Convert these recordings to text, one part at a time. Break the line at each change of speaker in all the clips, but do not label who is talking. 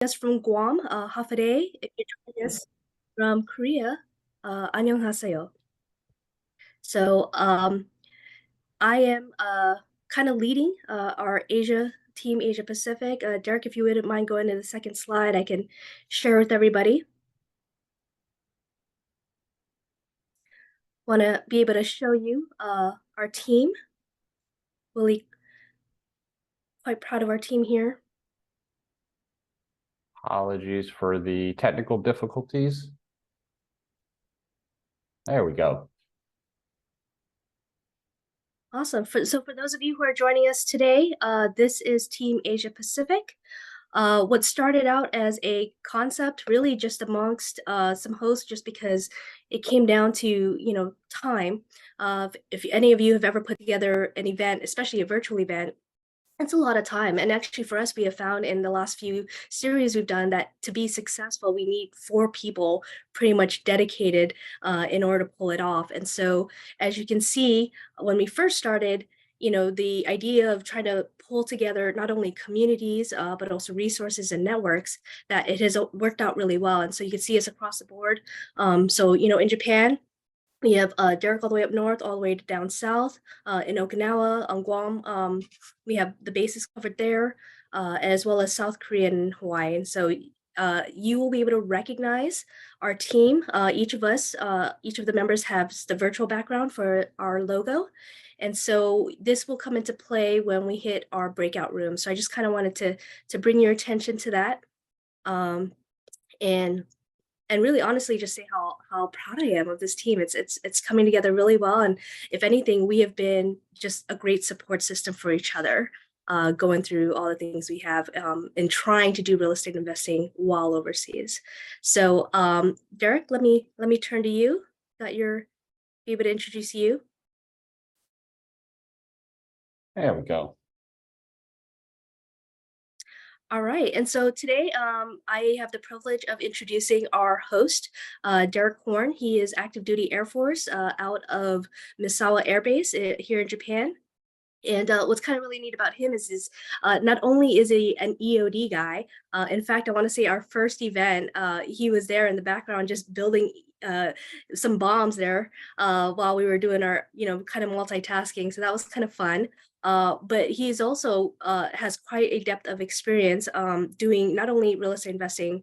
Us from Guam, Hafade. If you're joining us from Korea, 안녕하세요. So I am kind of leading our Asia team, Asia Pacific. Derek, if you wouldn't mind going to the second slide, I can share with everybody. Want to be able to show you our team. Really quite proud of our team here.
Apologies for the technical difficulties. There we go.
Awesome. So for those of you who are joining us today, this is Team Asia Pacific. What started out as a concept really just amongst some hosts just because it came down to, time. If any of you have ever put together an event, especially a virtual event, it's a lot of time. And actually for us, we have found in the last few series we've done that to be successful, we need 4 people pretty much dedicated in order to pull it off. And so as you can see, when we first started, the idea of trying to pull together not only communities, but also resources and networks, that it has worked out really well. And so you can see us across the board. In Japan, we have Derek all the way up north, all the way down south. In Okinawa, on Guam, we have the bases covered there, as well as South Korea and Hawaii. And so you will be able to recognize our team. Each of us, each of the members has the virtual background for our logo. And so this will come into play when we hit our breakout room. So I just kind of wanted to bring your attention to that. And really honestly just say how proud I am of this team. It's coming together really well, and if anything, we have been just a great support system for each other, going through all the things we have in trying to do real estate investing while overseas. So Derek, let me turn to you. That you're able to introduce you.
There we go.
All right, and so today I have the privilege of introducing our host, Derek Horn. He is active duty Air Force out of Misawa Air Base here in Japan. And what's kind of really neat about him is not only is he an EOD guy, in fact, I want to say our first event, he was there in the background just building some bombs there while we were doing our, kind of multitasking. So that was kind of fun. But he's also has quite a depth of experience doing not only real estate investing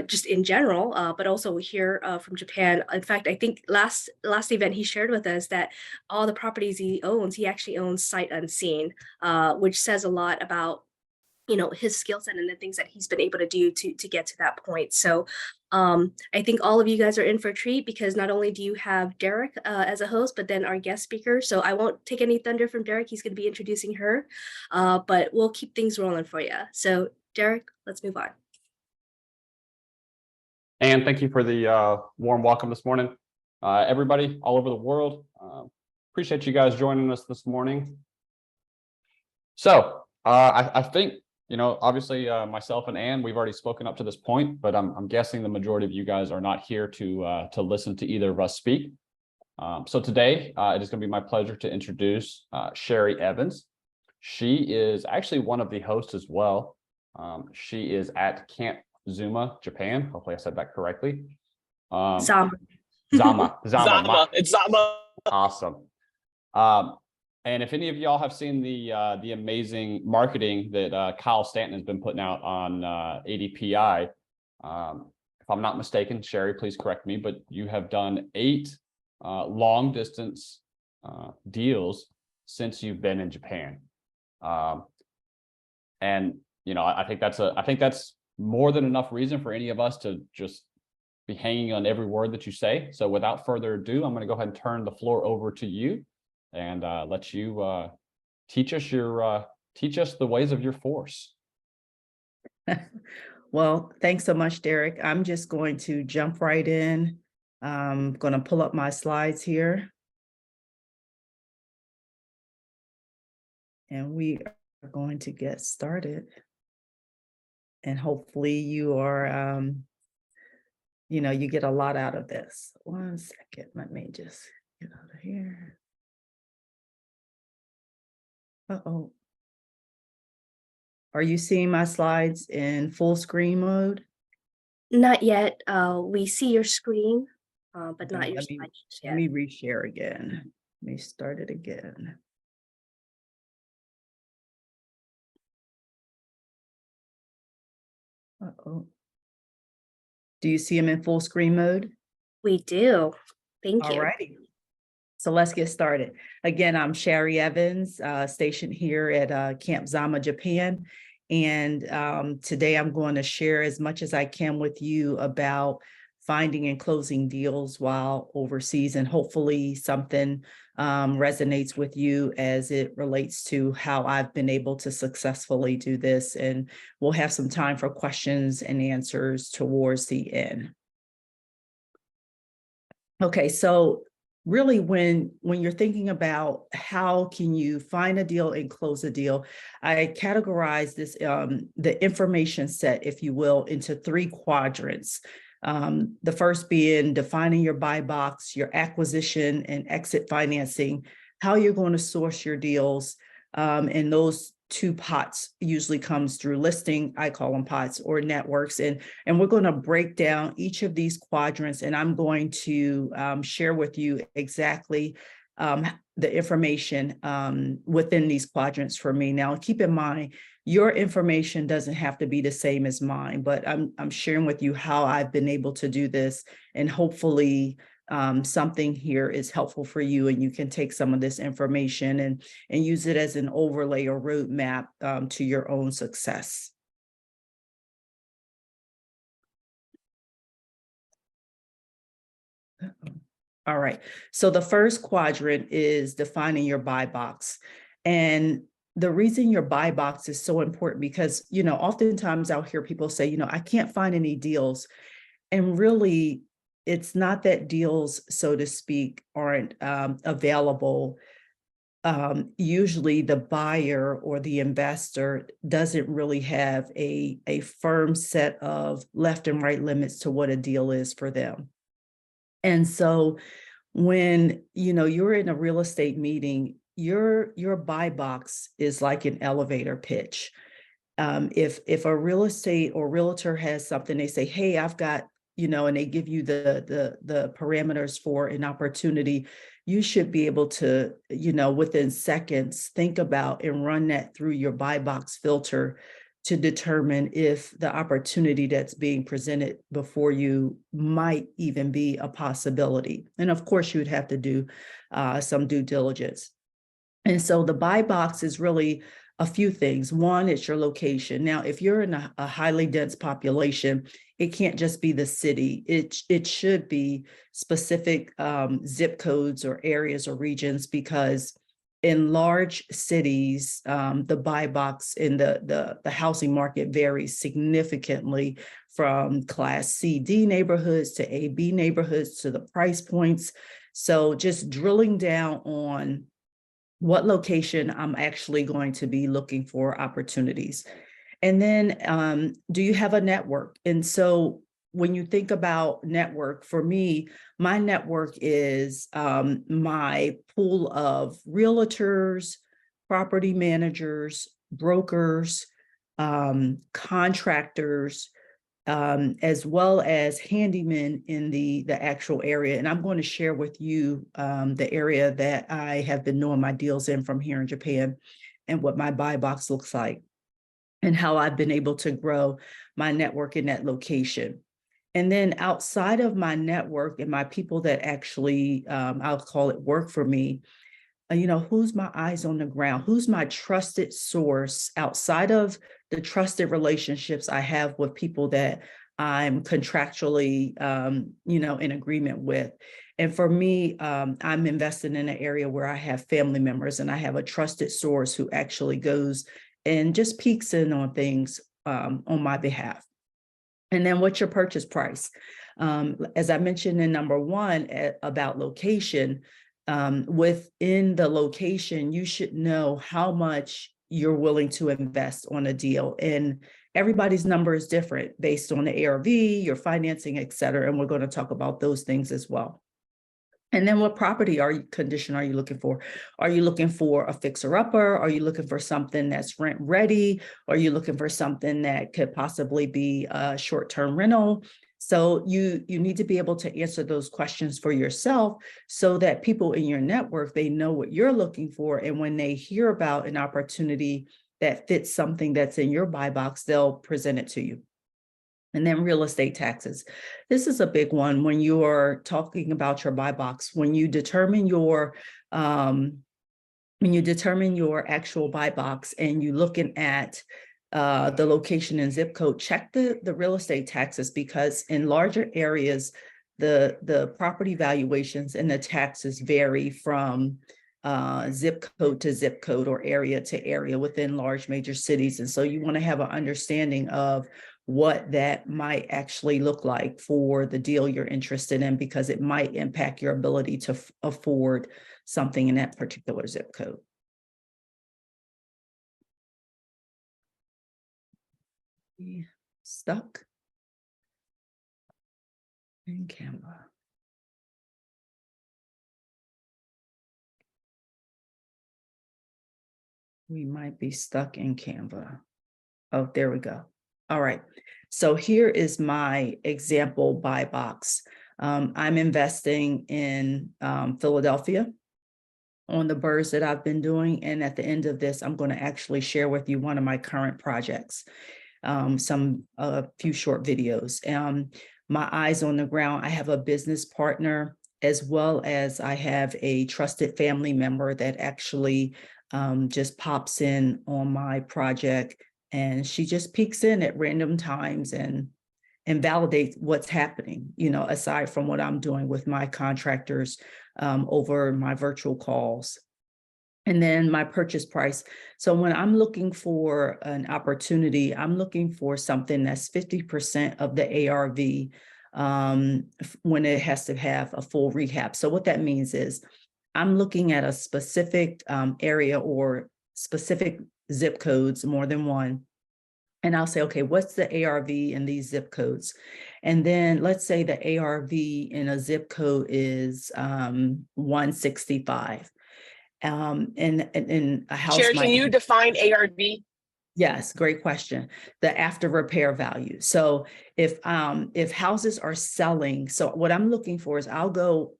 just in general, but also here from Japan. In fact, I think last event he shared with us that all the properties he owns, he actually owns sight unseen, which says a lot about his skill set and the things that he's been able to do to get to that point. So I think all of you guys are in for a treat because not only do you have Derek as a host, but then our guest speaker. So I won't take any thunder from Derek. He's going to be introducing her, but we'll keep things rolling for you. So Derek, let's move on.
And thank you for the warm welcome this morning. Everybody all over the world, appreciate you guys joining us this morning. So I think, obviously myself and Ann, we've already spoken up to this point, but I'm guessing the majority of you guys are not here to listen to either of us speak. So today it is going to be my pleasure to introduce Shari Evans. She is actually one of the hosts as well. She is at Camp Zuma, Japan. Hopefully I said that correctly.
Zama.
It's Zama. Awesome. And if any of y'all have seen the amazing marketing that Kyle Stanton has been putting out on ADPI, if I'm not mistaken, Shari, please correct me, but you have done 8 long distance deals since you've been in Japan. And I think that's more than enough reason for any of us to just be hanging on every word that you say. So without further ado, I'm going to go ahead and turn the floor over to you and let you teach us the ways of your force.
Well, thanks so much, Derek. I'm just going to jump right in. I'm going to pull up my slides here. And we are going to get started. And hopefully you are, you get a lot out of this. One second, let me just get out of here. Uh-oh. Are you seeing my slides in full screen mode?
Not yet. We see your screen, but
No,
not your
let me
slides
let
yet.
me reshare again. Let me start it again. Uh-oh. Do you see them in full screen mode?
We do. Thank
All
you.
righty. So let's get started. Again, I'm Shari Evans, stationed here at Camp Zama, Japan. And today I'm going to share as much as I can with you about finding and closing deals while overseas, and hopefully something resonates with you as it relates to how I've been able to successfully do this. And we'll have some time for questions and answers towards the end. Okay, so really when you're thinking about how can you find a deal and close a deal, I categorize this the information set, if you will, into 3 quadrants. The first being defining your buy box, your acquisition and exit financing, how you're going to source your deals, and those 2 pots usually comes through listing, I call them pots, or networks. And we're going to break down each of these quadrants, and I'm going to share with you exactly the information within these quadrants for me. Now, keep in mind, your information doesn't have to be the same as mine, but I'm sharing with you how I've been able to do this, and hopefully something here is helpful for you, and you can take some of this information and use it as an overlay or roadmap to your own success. All right. So the first quadrant is defining your buy box. And the reason your buy box is so important because, oftentimes I'll hear people say, I can't find any deals. And really, it's not that deals, so to speak, aren't available. Usually the buyer or the investor doesn't really have a firm set of left and right limits to what a deal is for them. And so when you're in a real estate meeting, your buy box is like an elevator pitch. If a real estate or realtor has something, they say, hey, I've got, and they give you the parameters for an opportunity, you should be able to, within seconds, think about and run that through your buy box filter to determine if the opportunity that's being presented before you might even be a possibility. And of course, you would have to do some due diligence. And so the buy box is really a few things. One, it's your location. Now, if you're in a highly dense population, it can't just be the city. It should be specific zip codes or areas or regions, because in large cities, the buy box in the housing market varies significantly from Class C, D neighborhoods to A, B neighborhoods to the price points. So just drilling down on what location I'm actually going to be looking for opportunities. And then, do you have a network? And so when you think about network, for me, my network is my pool of realtors, property managers, brokers, contractors, as well as handymen in the actual area. And I'm going to share with you the area that I have been doing my deals in from here in Japan, and what my buy box looks like, and how I've been able to grow my network in that location. And then outside of my network and my people that actually, I'll call it work for me, who's my eyes on the ground? Who's my trusted source outside of the trusted relationships I have with people that I'm contractually, in agreement with? And for me, I'm invested in an area where I have family members, and I have a trusted source who actually goes and just peeks in on things on my behalf. And then what's your purchase price? As I mentioned in number 1 about location, within the location, you should know how much you're willing to invest on a deal. And everybody's number is different based on the ARV, your financing, et cetera. And we're going to talk about those things as well. And then what condition are you looking for? Are you looking for a fixer-upper? Are you looking for something that's rent ready? Are you looking for something that could possibly be a short-term rental? So you need to be able to answer those questions for yourself so that people in your network, they know what you're looking for. And when they hear about an opportunity that fits something that's in your buy box, they'll present it to you. And then real estate taxes. This is a big one when you are talking about your buy box. When you determine your actual buy box and you're looking at the location and zip code, check the real estate taxes, because in larger areas, the property valuations and the taxes vary from zip code to zip code or area to area within large major cities. And so you want to have an understanding of what that might actually look like for the deal you're interested in, because it might impact your ability to afford something in that particular zip code. Stuck in Canva. We might be stuck in Canva. Oh, there we go. All right. So here is my example buy box. I'm investing in Philadelphia on the birds that I've been doing. And at the end of this, I'm going to actually share with you one of my current projects, a few short videos. My eyes on the ground, I have a business partner, as well as I have a trusted family member that actually just pops in on my project. And she just peeks in at random times and validates what's happening, aside from what I'm doing with my contractors over my virtual calls. And then my purchase price. So when I'm looking for an opportunity, I'm looking for something that's 50% of the ARV when it has to have a full rehab. So what that means is I'm looking at a specific area or specific zip codes, more than one. And I'll say, okay, what's the ARV in these zip codes? And then let's say the ARV in a zip code is 165. And a house.
Shari, can you define ARV?
Yes, great question. The after repair value. So if houses are selling, so what I'm looking for is I'll do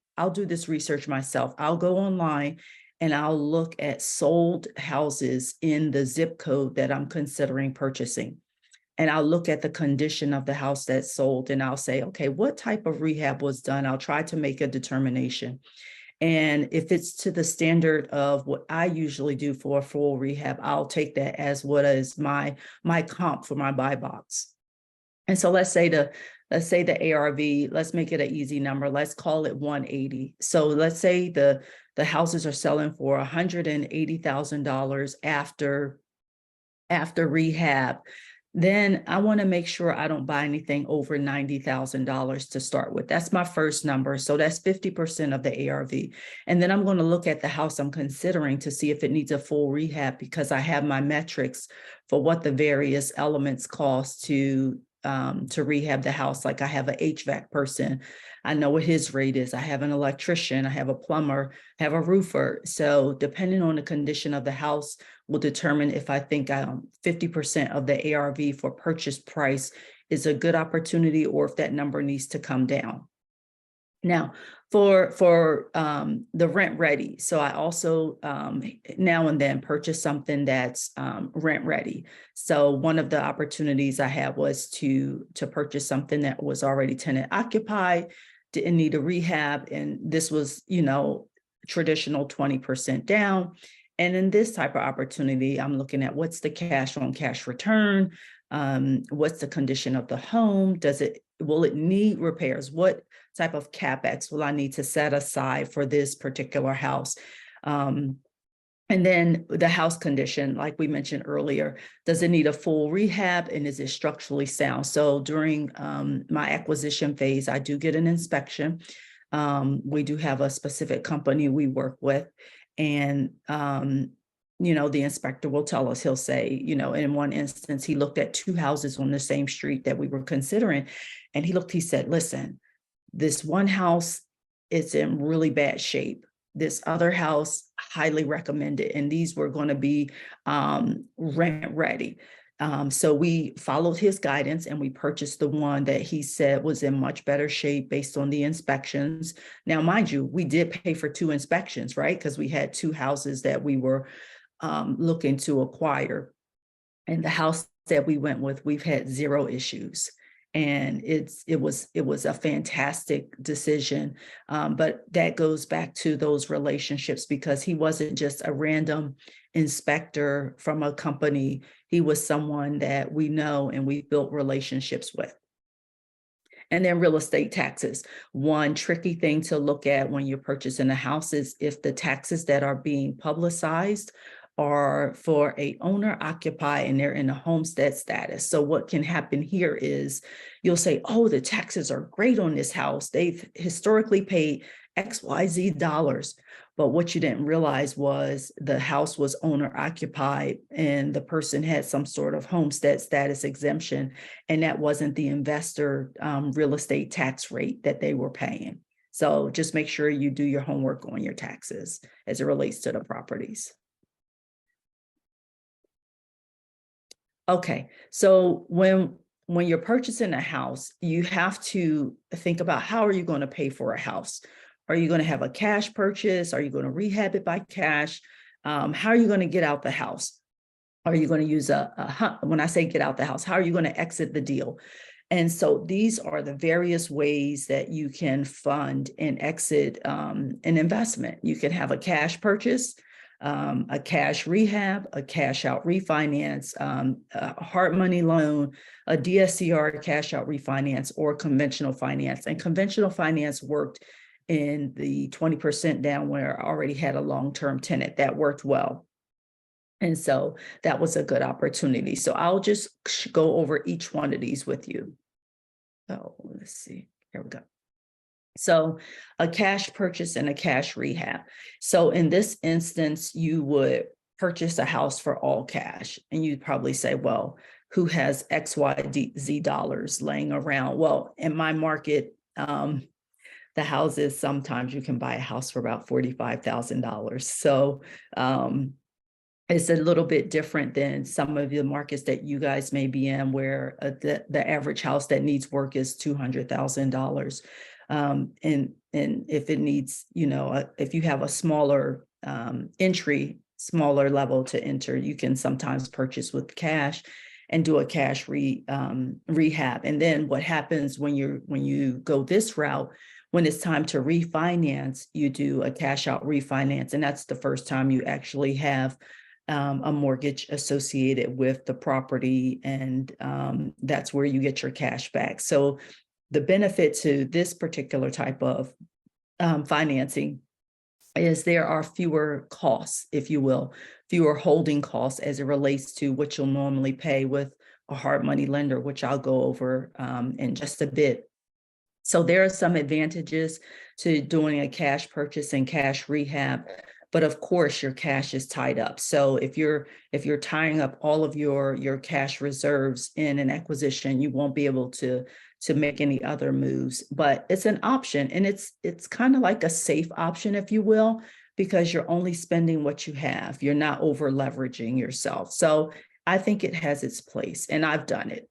this research myself. I'll go online and I'll look at sold houses in the zip code that I'm considering purchasing. And I'll look at the condition of the house that's sold and I'll say, okay, what type of rehab was done? I'll try to make a determination. And if it's to the standard of what I usually do for a full rehab, I'll take that as what is my comp for my buy box. And so let's say the ARV, let's make it an easy number. Let's call it 180. So let's say the houses are selling for $180,000 after rehab. Then I want to make sure I don't buy anything over $90,000 to start with. That's my first number. So that's 50% of the ARV. And then I'm going to look at the house I'm considering to see if it needs a full rehab, because I have my metrics for what the various elements cost to rehab the house. Like I have an HVAC person, I know what his rate is. I have an electrician, I have a plumber, I have a roofer. So depending on the condition of the house will determine if I think 50% of the ARV for purchase price is a good opportunity or if that number needs to come down. Now, for the rent ready, so I also now and then purchase something that's rent ready. So one of the opportunities I had was to purchase something that was already tenant occupied, didn't need a rehab, and this was, traditional 20% down. And in this type of opportunity, I'm looking at what's the cash on cash return, what's the condition of the home, will it need repairs? What type of CapEx will I need to set aside for this particular house? And then the house condition, like we mentioned earlier, does it need a full rehab and is it structurally sound? So during my acquisition phase, I do get an inspection. We do have a specific company we work with, and the inspector will tell us, he'll say, in one instance, he looked at two houses on the same street that we were considering. And he said, listen, this one house, it's in really bad shape. This other house, highly recommended, and these were going to be rent ready. So we followed his guidance and we purchased the one that he said was in much better shape based on the inspections. Now, mind you, we did pay for 2 inspections, right? Because we had 2 houses that we were looking to acquire. And the house that we went with, we've had 0 issues. And it was a fantastic decision. But that goes back to those relationships, because he wasn't just a random inspector from a company. He was someone that we know and we built relationships with. And then real estate taxes. One tricky thing to look at when you're purchasing a house is if the taxes that are being publicized are for a owner occupied and they're in a homestead status. So what can happen here is you'll say, oh, the taxes are great on this house. They've historically paid XYZ dollars. But what you didn't realize was the house was owner occupied and the person had some sort of homestead status exemption. And that wasn't the investor real estate tax rate that they were paying. So just make sure you do your homework on your taxes as it relates to the properties. Okay, so when you're purchasing a house, you have to think about how are you going to pay for a house? Are you going to have a cash purchase? Are you going to rehab it by cash? How are you going to get out the house? Are you going to use when I say get out the house, how are you going to exit the deal? And so these are the various ways that you can fund and exit an investment. You can have a cash purchase, a cash rehab, a cash out refinance, a hard money loan, a DSCR cash out refinance, or conventional finance. And conventional finance worked in the 20% down where I already had a long-term tenant. That worked well. And so that was a good opportunity. So I'll just go over each one of these with you. So let's see, here we go. So a cash purchase and a cash rehab. So in this instance, you would purchase a house for all cash. And you'd probably say, well, who has XYZ dollars laying around? Well, in my market, the houses, sometimes you can buy a house for about $45,000. So it's a little bit different than some of the markets that you guys may be in, where the average house that needs work is $200,000. And if it needs, if you have a smaller smaller level to enter, you can sometimes purchase with cash and do a cash rehab. And then what happens when you go this route, when it's time to refinance, you do a cash out refinance. And that's the first time you actually have a mortgage associated with the property. And that's where you get your cash back. So the benefit to this particular type of financing is there are fewer costs, if you will, fewer holding costs as it relates to what you'll normally pay with a hard money lender, which I'll go over in just a bit. So there are some advantages to doing a cash purchase and cash rehab, but of course your cash is tied up. So if you're tying up all of your cash reserves in an acquisition, you won't be able to make any other moves. But it's an option, and it's kind of like a safe option, if you will, because you're only spending what you have. You're not over leveraging yourself. So I think it has its place, and I've done it.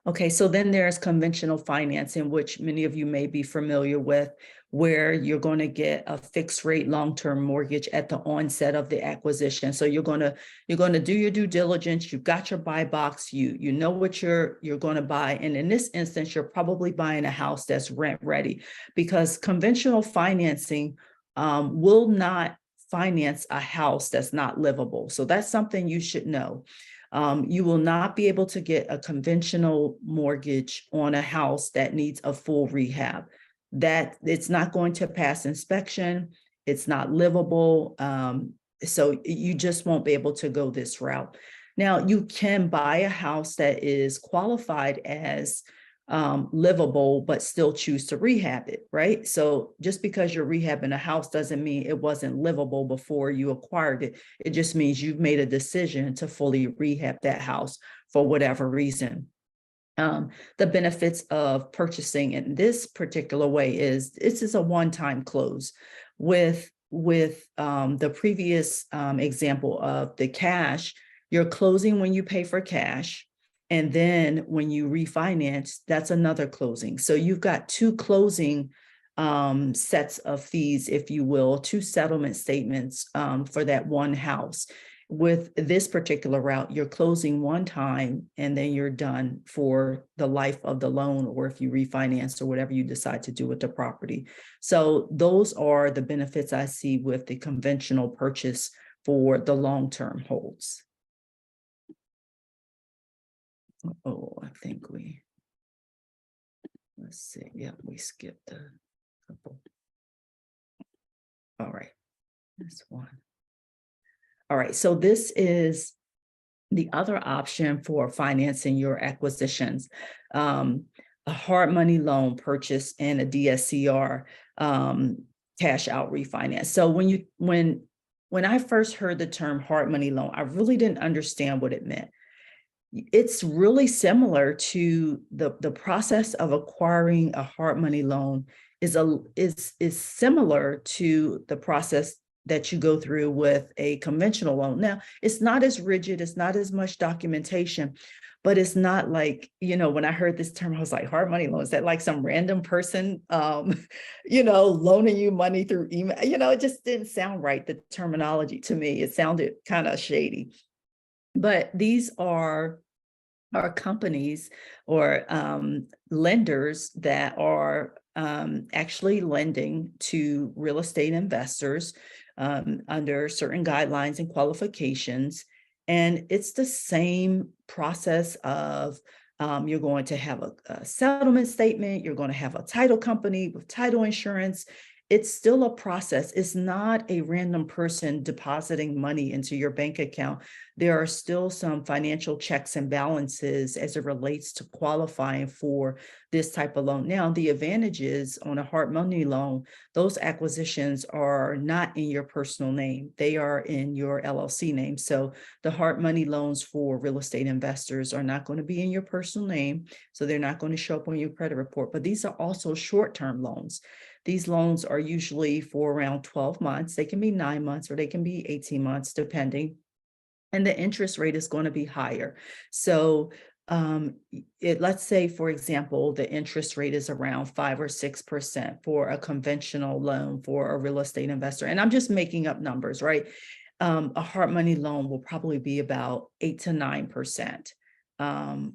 Okay, so then there's conventional financing, which many of you may be familiar with, where you're going to get a fixed rate long-term mortgage at the onset of the acquisition. So you're going to do your due diligence. You've got your buy box. You know what you're going to buy, and in this instance, you're probably buying a house that's rent ready, because conventional financing will not finance a house that's not livable. So that's something you should know. You will not be able to get a conventional mortgage on a house that needs a full rehab. That it's not going to pass inspection. It's not livable. So you just won't be able to go this route. Now, you can buy a house that is qualified as livable, but still choose to rehab it, right? So just because you're rehabbing a house doesn't mean it wasn't livable before you acquired it. It just means you've made a decision to fully rehab that house for whatever reason. The benefits of purchasing in this particular way is this is a one-time close. With the previous example of the cash, you're closing when you pay for cash. And then when you refinance, that's another closing. So you've got two closing sets of fees, if you will, two settlement statements for that one house. With this particular route, you're closing one time and then you're done for the life of the loan, or if you refinance or whatever you decide to do with the property. So those are the benefits I see with the conventional purchase for the long-term holds. Oh, I think let's see. Yeah, we skipped a couple. All right, this one. All right, so this is the other option for financing your acquisitions. A hard money loan purchase and a DSCR cash out refinance. So when I first heard the term hard money loan, I really didn't understand what it meant. It's really similar to the process of acquiring a hard money loan is similar to the process that you go through with a conventional loan. Now, it's not as rigid, it's not as much documentation, but it's not like, when I heard this term, I was like, hard money loan, is that like some random person, loaning you money through email? It just didn't sound right, the terminology to me. It sounded kind of shady. But these are companies or lenders that are actually lending to real estate investors under certain guidelines and qualifications. And it's the same process of you're going to have a settlement statement, you're going to have a title company with title insurance. It's still a process. It's not a random person depositing money into your bank account. There are still some financial checks and balances as it relates to qualifying for this type of loan. Now, the advantages on a hard money loan, those acquisitions are not in your personal name. They are in your LLC name. So the hard money loans for real estate investors are not going to be in your personal name. So they're not going to show up on your credit report. But these are also short-term loans. These loans are usually for around 12 months. They can be 9 months or they can be 18 months, depending. And the interest rate is going to be higher. So let's say, for example, the interest rate is around 5 or 6% for a conventional loan for a real estate investor. And I'm just making up numbers, right? A hard money loan will probably be about 8 to 9%.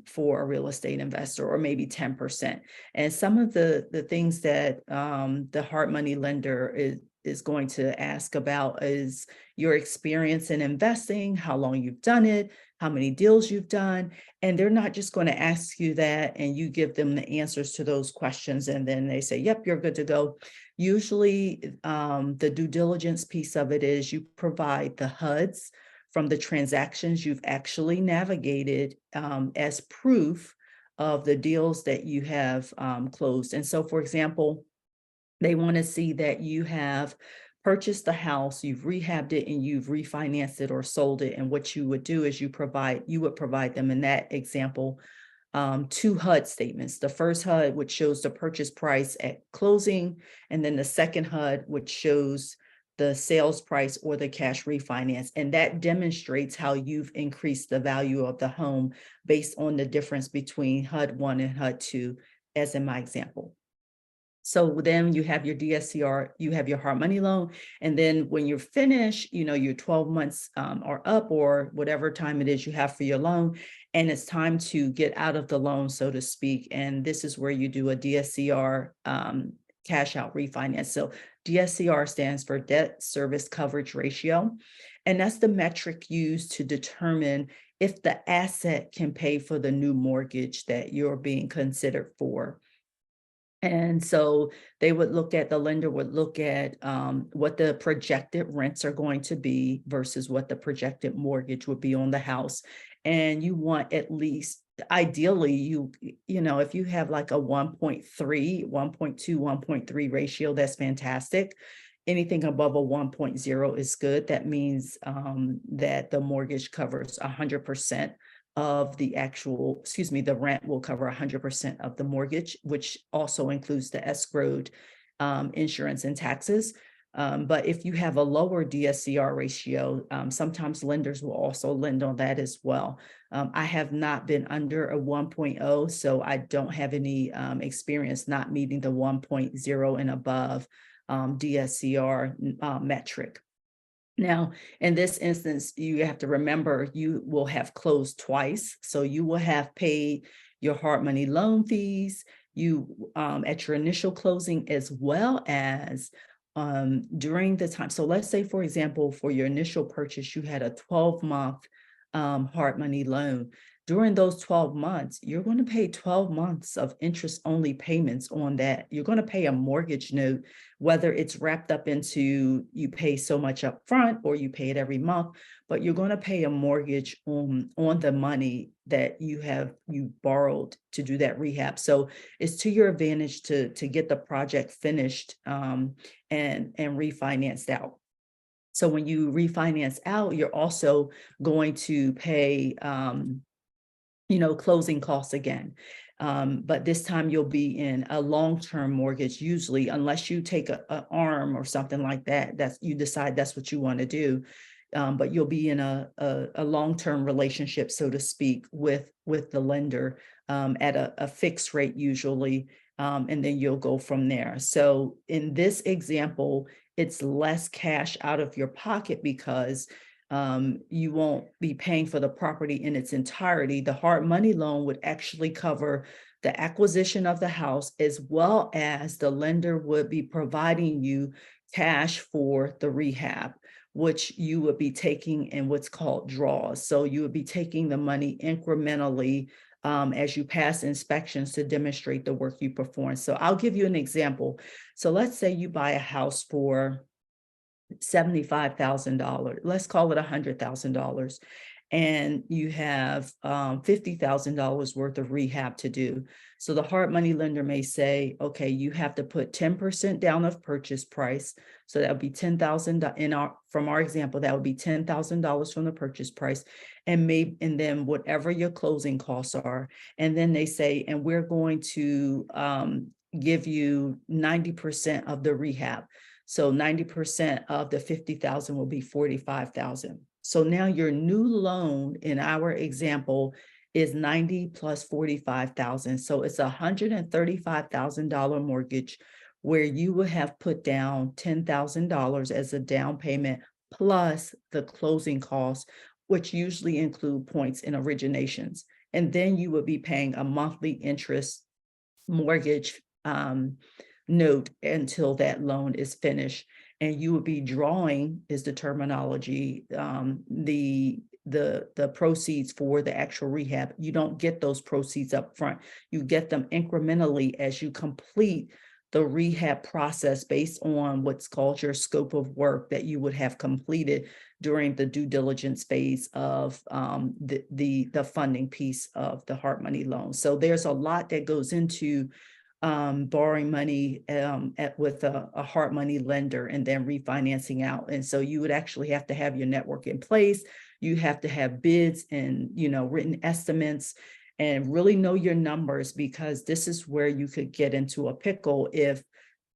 For a real estate investor, or maybe 10%. And some of the things that the hard money lender is going to ask about is your experience in investing, how long you've done it, how many deals you've done. And they're not just going to ask you that and you give them the answers to those questions and then they say, yep, you're good to go. Usually the due diligence piece of it is you provide the HUDs from the transactions you've actually navigated as proof of the deals that you have closed. And so, for example, they want to see that you have purchased the house, you've rehabbed it, and you've refinanced it or sold it. And what you would do is you would provide them in that example 2 HUD statements. The first HUD, which shows the purchase price at closing, and then the second HUD, which shows the sales price or the cash refinance. And that demonstrates how you've increased the value of the home based on the difference between HUD 1 and HUD 2, as in my example. So then you have your DSCR, you have your hard money loan. And then when you're finished, your 12 months are up, or whatever time it is you have for your loan, and it's time to get out of the loan, so to speak. And this is where you do a DSCR cash out refinance. So DSCR stands for debt service coverage ratio. And that's the metric used to determine if the asset can pay for the new mortgage that you're being considered for. And so the lender would look at what the projected rents are going to be versus what the projected mortgage would be on the house. And you want at least, ideally, if you have like a 1.3, 1.2, 1.3 ratio, that's fantastic. Anything above a 1.0 is good. That means that the mortgage covers 100% of the actual, the rent will cover 100% of the mortgage, which also includes the escrowed insurance and taxes. But if you have a lower DSCR ratio, sometimes lenders will also lend on that as well. I have not been under a 1.0, so I don't have any experience not meeting the 1.0 and above DSCR metric. Now, in this instance, you have to remember you will have closed twice. So you will have paid your hard money loan fees, you at your initial closing, as well as during the time. So let's say, for example, for your initial purchase, you had a 12-month hard money loan. During those 12 months, you're going to pay 12 months of interest only payments on that. You're going to pay a mortgage note, whether it's wrapped up into you pay so much up front or you pay it every month, but you're going to pay a mortgage on the money that you borrowed to do that rehab. So it's to your advantage to get the project finished and refinanced out. So when you refinance out, you're also going to pay closing costs again. But this time you'll be in a long-term mortgage, usually, unless you take an ARM or something like that, you decide that's what you want to do. But you'll be in a long-term relationship, so to speak, with the lender at a fixed rate usually, and then you'll go from there. So in this example, it's less cash out of your pocket because you won't be paying for the property in its entirety. The hard money loan would actually cover the acquisition of the house, as well as the lender would be providing you cash for the rehab, which you would be taking in what's called draws. So you would be taking the money incrementally as you pass inspections to demonstrate the work you perform. So I'll give you an example. So let's say you buy a house for $75,000, let's call it $100,000, and you have $50,000 worth of rehab to do. So the hard money lender may say, okay, you have to put 10% down of purchase price. So that would be $10,000 from our example, that would be $10,000 from the purchase price, and then whatever your closing costs are. And then they say, and we're going to give you 90% of the rehab. So 90% of the 50,000 will be 45,000. So now your new loan in our example is 90 plus 45,000. So it's $135,000 mortgage where you will have put down $10,000 as a down payment plus the closing costs, which usually include points in originations. And then you would be paying a monthly interest mortgage note until that loan is finished, and you would be drawing, is the terminology, the proceeds for the actual rehab. You don't get those proceeds up front. You get them incrementally as you complete the rehab process based on what's called your scope of work that you would have completed during the due diligence phase of the funding piece of the hard money loan. So there's a lot that goes into borrowing money with a hard money lender and then refinancing out. And so you would actually have to have your network in place. You have to have bids and, written estimates and really know your numbers, because this is where you could get into a pickle if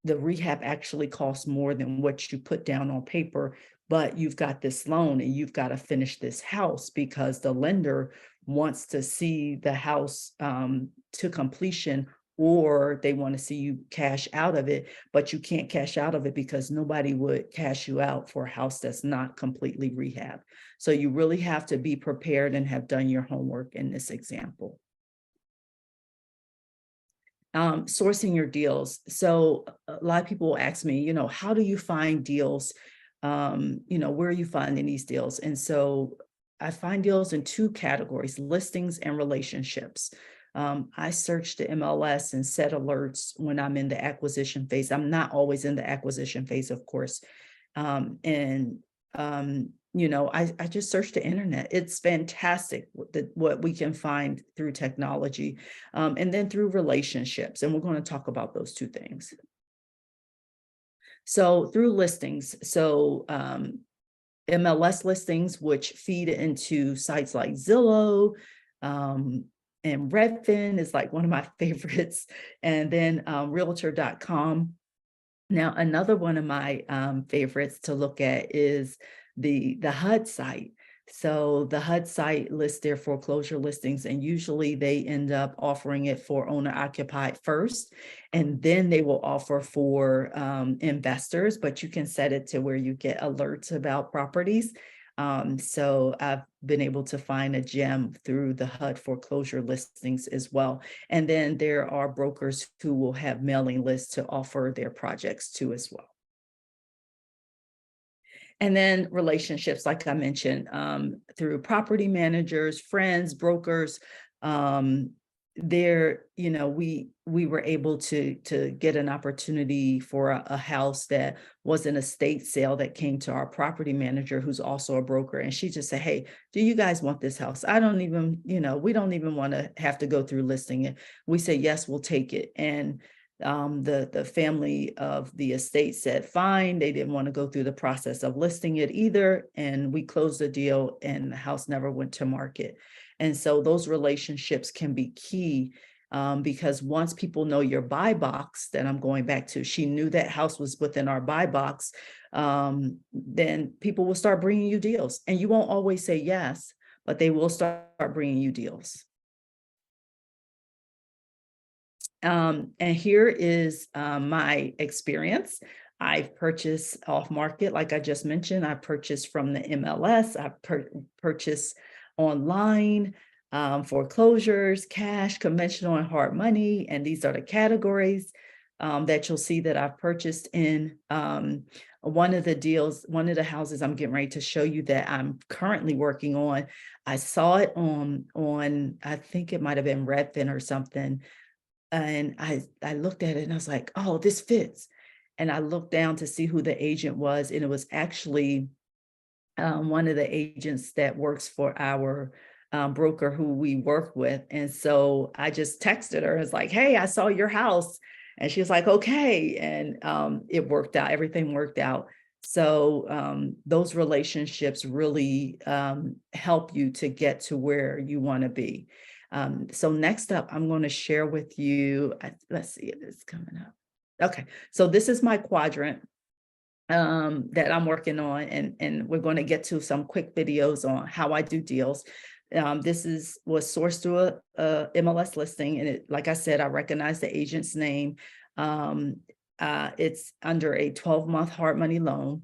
the rehab actually costs more than what you put down on paper, but you've got this loan and you've got to finish this house because the lender wants to see the house to completion, or they want to see you cash out of it, but you can't cash out of it because nobody would cash you out for a house that's not completely rehab. So you really have to be prepared and have done your homework in this example. Sourcing your deals. So a lot of people will ask me, how do you find deals? Where are you finding these deals? And so I find deals in two categories: listings and relationships. I search the MLS and set alerts when I'm in the acquisition phase. I'm not always in the acquisition phase, of course. I just search the internet. It's fantastic what we can find through technology, and then through relationships. And we're going to talk about those two things. So through listings, MLS listings, which feed into sites like Zillow, And Redfin is like one of my favorites. And then realtor.com. Now, another one of my favorites to look at is the HUD site. So the HUD site lists their foreclosure listings, and usually they end up offering it for owner occupied first, and then they will offer for investors, but you can set it to where you get alerts about properties. So I've been able to find a gem through the HUD foreclosure listings as well. And then there are brokers who will have mailing lists to offer their projects to as well. And then relationships, like I mentioned, through property managers, friends, brokers. There, we were able to get an opportunity for a house that was an estate sale that came to our property manager, who's also a broker. And she just said, "Hey, do you guys want this house? I don't even, we don't even want to have to go through listing it." We said, "Yes, we'll take it." And the family of the estate said fine. They didn't want to go through the process of listing it either, and we closed the deal, and the house never went to market. And so those relationships can be key, because once people know your buy box, that I'm going back to, she knew that house was within our buy box, then people will start bringing you deals, and you won't always say yes, but they will start bringing you deals. And here is my experience. I've purchased off market, like I just mentioned. I purchased from the MLS. I purchased online, foreclosures, cash, conventional, and hard money. And these are the categories that you'll see that I've purchased in. One of the houses I'm getting ready to show you that I'm currently working on, I saw it on I think it might have been Redfin or something. And I looked at it and I was like, "Oh, this fits." And I looked down to see who the agent was, and it was actually one of the agents that works for our broker who we work with. And so I just texted her. It's like, "Hey, I saw your house." And she was like, "Okay." And it worked out. Everything worked out. So those relationships really help you to get to where you want to be. So next up, I'm going to share with you, let's see if it's coming up. Okay, so this is my quadrant that I'm working on, and we're going to get to some quick videos on how I do deals. This was sourced through a MLS listing, and it, like I said, I recognize the agent's name. It's under a 12-month hard money loan.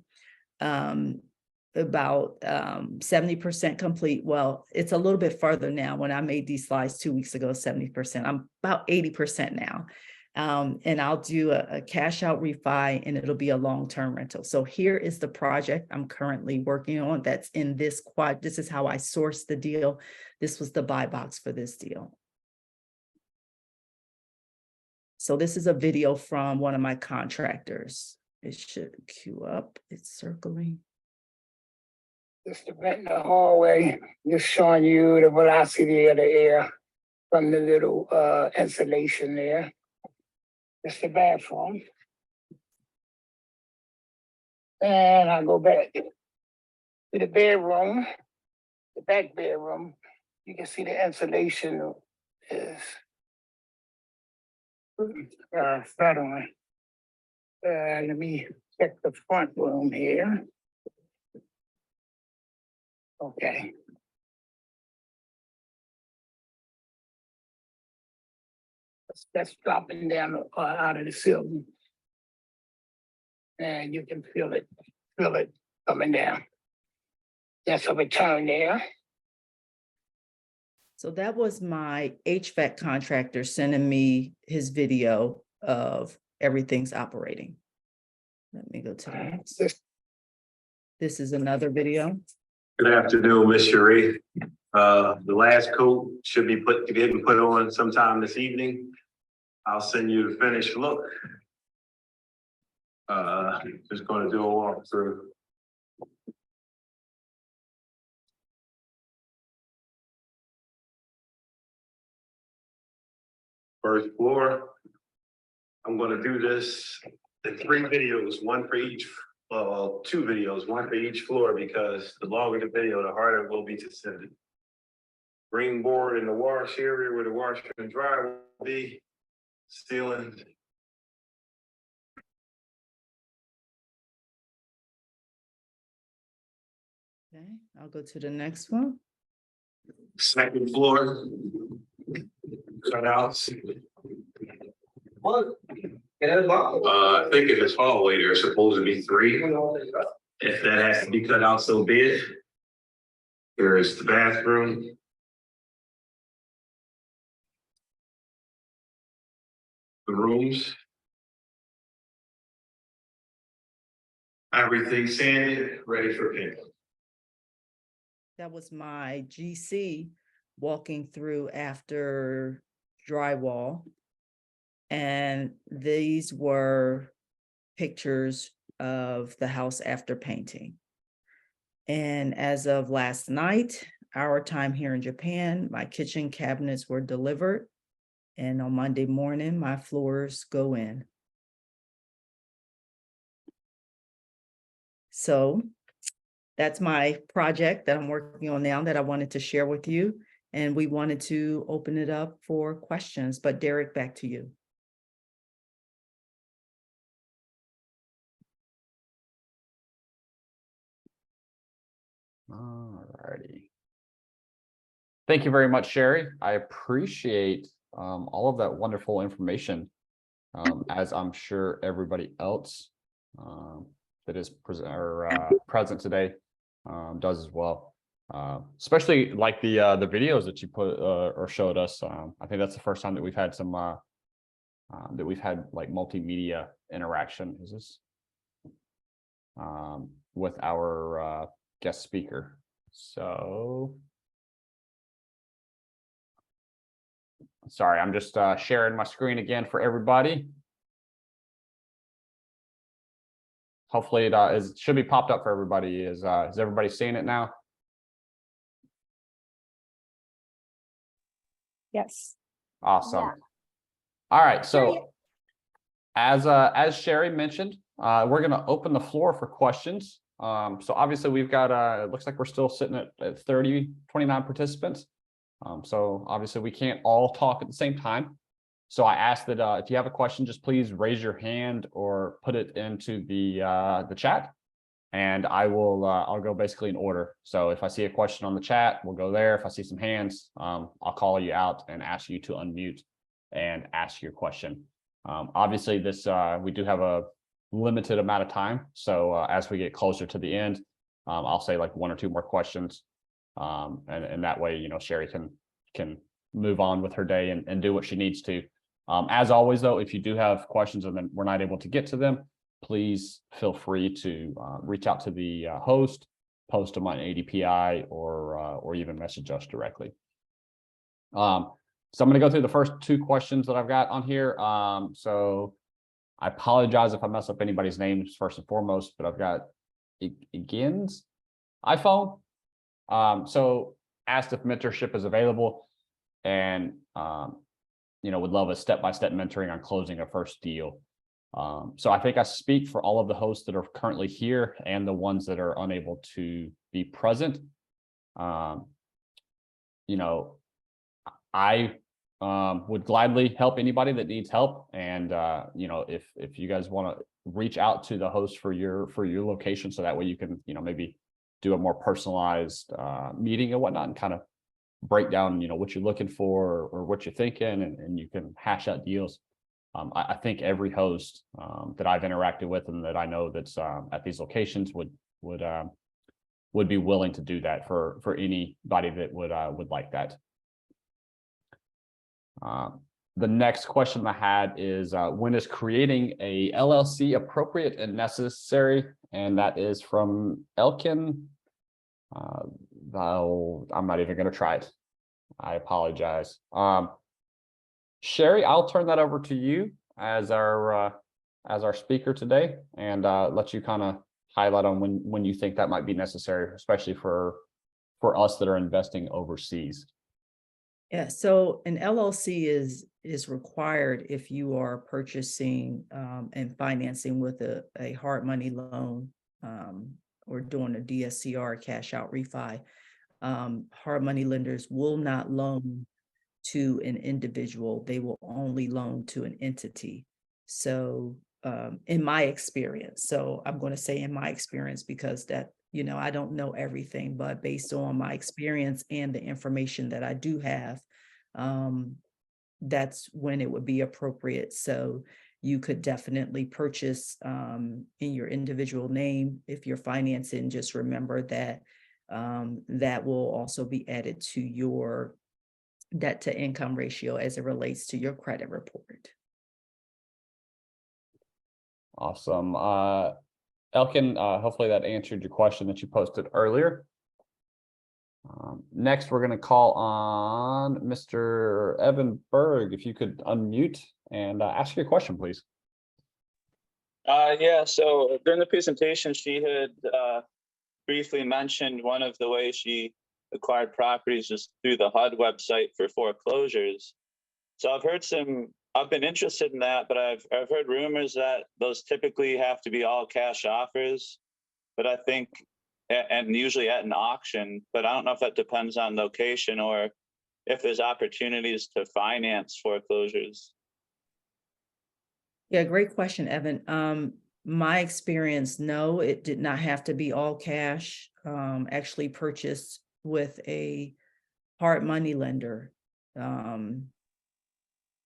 About 70% complete. Well, it's a little bit further now. When I made these slides 2 weeks ago, 70%. I'm about 80% now. And I'll do a cash out refi, and it'll be a long-term rental. So here is the project I'm currently working on that's in this quad. This is how I sourced the deal. This was the buy box for this deal. So this is a video from one of my contractors. It should queue up. It's circling.
Just the vent in the hallway, just showing you the velocity of the air from the little insulation there. It's the bathroom. And I go back to the bedroom, the back bedroom. You can see the insulation is settling. Let me check the front room here. Okay. That's dropping down out of the ceiling. And you can feel it coming down. That's a return there.
So that was my HVAC contractor sending me his video of everything's operating. Let me go to the next. This is another video.
Good afternoon, Ms. Shari. The last coat should be getting put on sometime this evening. I'll send you the finished look. Just going to do a walkthrough. First floor. I'm going to do this in 3 videos, one for each, 2 videos, one for each floor, because the longer the video, the harder it will be to send it. Ring board in the wash area where the washer and dryer will be. Ceiling.
Okay, I'll go to the next one.
Second floor. Cutouts. What? I think in this hallway, there's supposed to be 3. If that has to be cut out, so be it. There is the bathroom. The rooms. Everything sanded, ready for paint.
That was my GC walking through after drywall. And these were pictures of the house after painting. And as of last night, our time here in Japan, my kitchen cabinets were delivered. And on Monday morning, my floors go in. So that's my project that I'm working on now that I wanted to share with you. And we wanted to open it up for questions, but Derek, back to you.
All righty. Thank you very much, Shari. I appreciate all of that wonderful information, as I'm sure everybody else that is present today does as well. Especially like the videos that you put or showed us. I think that's the first time that we've had some like multimedia interaction. Is this with our guest speaker? So sorry, I'm just sharing my screen again for everybody. Hopefully it should be popped up for everybody. Is everybody seeing it now?
Yes.
Awesome.
Yeah.
All right, so as Shari mentioned, we're going to open the floor for questions. So obviously we've got it looks like we're still sitting at 29 participants. So obviously we can't all talk at the same time. So I ask that if you have a question, just please raise your hand or put it into the chat, and I'll go basically in order. So if I see a question on the chat, we'll go there. If I see some hands, I'll call you out and ask you to unmute and ask your question. Obviously this we do have a limited amount of time. So as we get closer to the end, I'll say like 1 or 2 more questions. And that way, you know, Shari can move on with her day and do what she needs to. As always, though, if you do have questions and then we're not able to get to them, please feel free to reach out to the host, post them on ADPI, or even message us directly. So I'm going to go through the first 2 questions that I've got on here. So I apologize if I mess up anybody's names first and foremost, but I've got Igin's iPhone. So asked if mentorship is available, and you know, would love a step-by-step mentoring on closing a first deal. So I think I speak for all of the hosts that are currently here and the ones that are unable to be present. You know, I would gladly help anybody that needs help. And you know, if you guys want to reach out to the host for your location, so that way you can, you know, maybe do a more personalized meeting and whatnot, and kind of break down, you know, what you're looking for or what you're thinking, and you can hash out deals. I think every host that I've interacted with and that I know that's at these locations would be willing to do that for anybody that would like that. The next question I had is, when is creating a LLC appropriate and necessary? And that is from Elkin. I'm not even going to try it. I apologize. Shari, I'll turn that over to you as our speaker today, and let you kind of highlight on when you think that might be necessary, especially for us that are investing overseas.
Yeah, so an LLC is required if you are purchasing and financing with a hard money loan, or doing a DSCR, cash out refi. hard money lenders will not loan to an individual. They will only loan to an entity. So in my experience, so I'm going to say in my experience, because that, you know, I don't know everything, but based on my experience and the information that I do have, that's when it would be appropriate. So you could definitely purchase in your individual name. If you're financing, just remember that that will also be added to your debt to income ratio as it relates to your credit report.
Awesome. Elkin, hopefully that answered your question that you posted earlier. Next, we're going to call on Mr. Evan Berg. If you could unmute and ask your question, please.
Yeah, so during the presentation, she had briefly mentioned one of the ways she acquired properties is through the HUD website for foreclosures. So I've been interested in that, but I've heard rumors that those typically have to be all cash offers, but I think, and usually at an auction, but I don't know if that depends on location or if there's opportunities to finance foreclosures.
Yeah, great question, Evan. My experience, no, it did not have to be all cash. Actually purchased with a hard money lender,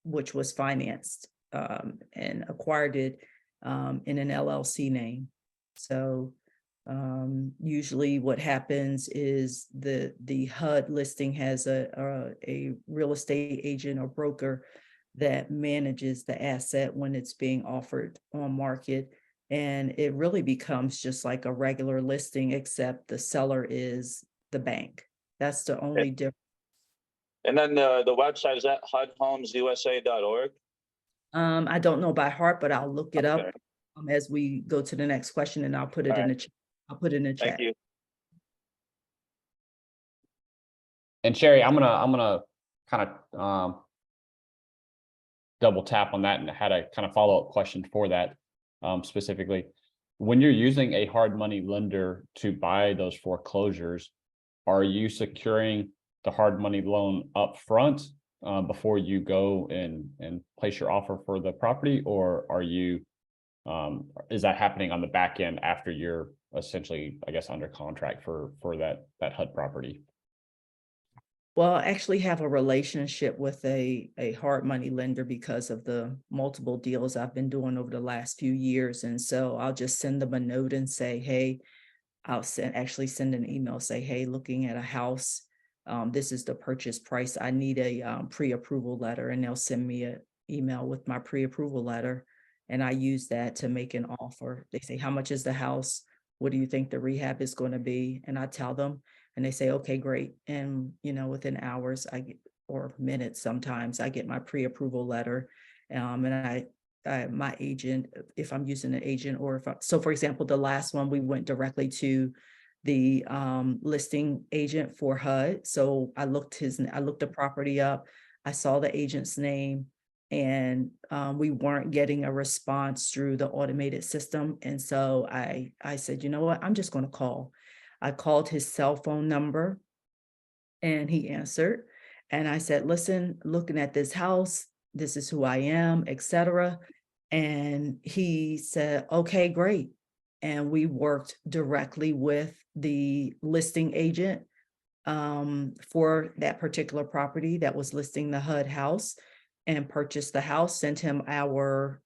which was financed and acquired it in an LLC name. So usually what happens is the HUD listing has a real estate agent or broker that manages the asset when it's being offered on market. And it really becomes just like a regular listing, except the seller is the bank. That's the only difference.
And then the website is at hudhomesusa.org.
I don't know by heart, but I'll look it up
Okay.
as we go to the next question, and I'll put it in the chat. I'll put it in the chat.
Thank you.
And Shari, I'm gonna kind of double tap on that and had a kind of follow-up question for that specifically. When you're using a hard money lender to buy those foreclosures, are you securing the hard money loan up front before you go and place your offer for the property, or are you is that happening on the back end after you're essentially, I guess, under contract for that HUD property?
Well, I actually have a relationship with a hard money lender because of the multiple deals I've been doing over the last few years. And so I'll just send them a note and say, hey, I'll actually send an email, say, hey, looking at a house, this is the purchase price. I need a pre-approval letter, and they'll send me an email with my pre-approval letter. And I use that to make an offer. They say, how much is the house? What do you think the rehab is going to be? And I tell them, and they say, okay, great. And, you know, within hours or minutes, sometimes I get my pre-approval letter. And my agent, if I'm using an agent, or so for example, the last one, we went directly to the listing agent for HUD. So I looked the property up. I saw the agent's name, and we weren't getting a response through the automated system. And so I said, you know what, I'm just going to call. I called his cell phone number, and he answered. And I said, listen, looking at this house, this is who I am, etc. And he said, okay, great. And we worked directly with the listing agent for that particular property that was listing the HUD house, and purchased the house, sent him our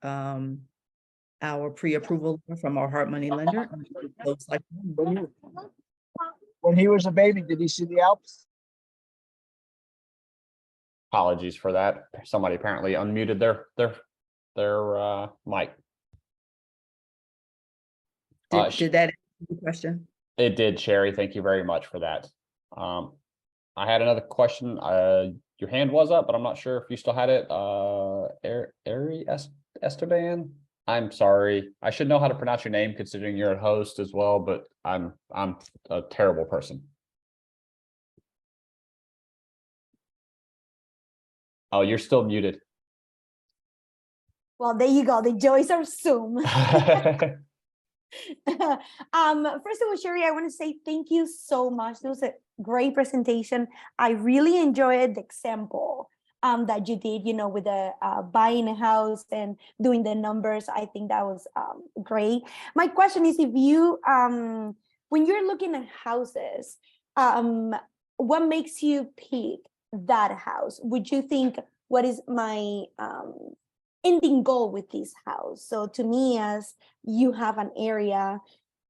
pre-approval from our hard money lender.
When he was a baby, did he see the Alps?
Apologies for that. Somebody apparently unmuted their mic.
Did that answer the question?
It did, Shari. Thank you very much for that. I had another question. Your hand was up, but I'm not sure if you still had it. Ari Esteban. I'm sorry. I should know how to pronounce your name considering you're a host as well, but I'm a terrible person. Oh, you're still muted.
Well, there you go. The joys of Zoom. First of all, Shari, I want to say thank you so much. It was a great presentation. I really enjoyed the example that you did, with the buying a house and doing the numbers. I think that was great. My question is, if you, when you're looking at houses, what makes you pick that house? Would you think, what is my ending goal with this house? So to me, as you have an area,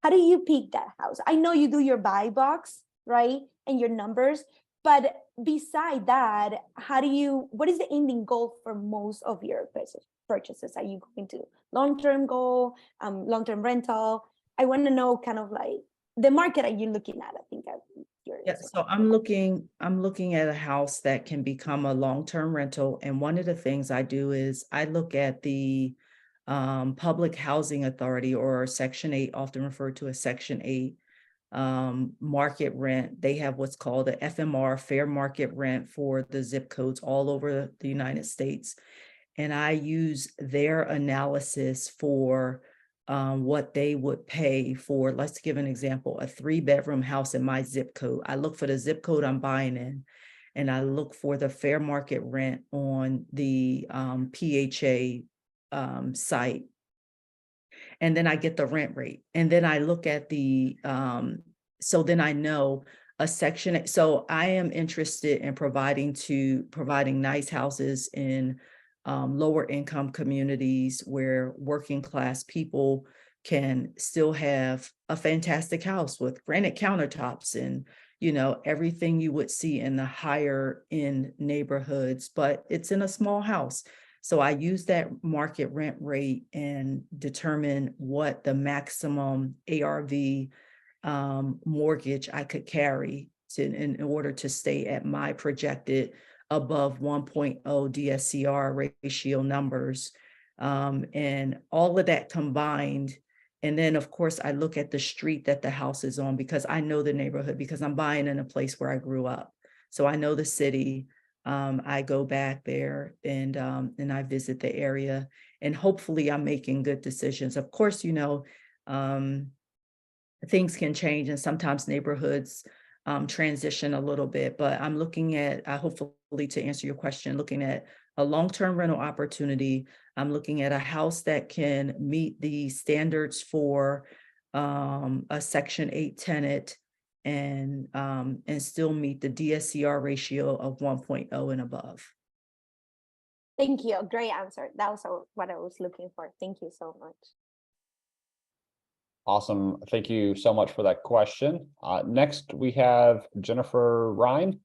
how do you pick that house? I know you do your buy box, right? And your numbers, but beside that, what is the ending goal for most of your purchases? Are you going to long-term goal, long-term rental? I want to know kind of like the market are you looking at? I think I'm curious.
Yeah, so I'm looking at a house that can become a long-term rental. And one of the things I do is I look at the Public Housing Authority, or Section 8, often referred to as Section 8, market rent. They have what's called a FMR, fair market rent, for the zip codes all over the United States. And I use their analysis for what they would pay for, let's give an example, a 3-bedroom house in my zip code. I look for the zip code I'm buying in, and I look for the fair market rent on the PHA site. And then I get the rent rate. And then I look at the, so then I know a section. So I am interested in providing nice houses in lower income communities where working class people can still have a fantastic house with granite countertops and, everything you would see in the higher end neighborhoods, but it's in a small house. So I use that market rent rate and determine what the maximum ARV mortgage I could carry in order to stay at my projected above 1.0 DSCR ratio numbers. And all of that combined. And then, of course, I look at the street that the house is on, because I know the neighborhood, because I'm buying in a place where I grew up. So I know the city. I go back there and I visit the area, and hopefully I'm making good decisions. Of course, things can change, and sometimes neighborhoods transition a little bit, but I'm looking at, hopefully to answer your question, looking at a long-term rental opportunity. I'm looking at a house that can meet the standards for a Section 8 tenant and still meet the DSCR ratio of 1.0 and above.
Thank you. Great answer. That was what I was looking for. Thank you so much.
Awesome. Thank you so much for that question. Next, we have Jennifer Ryan.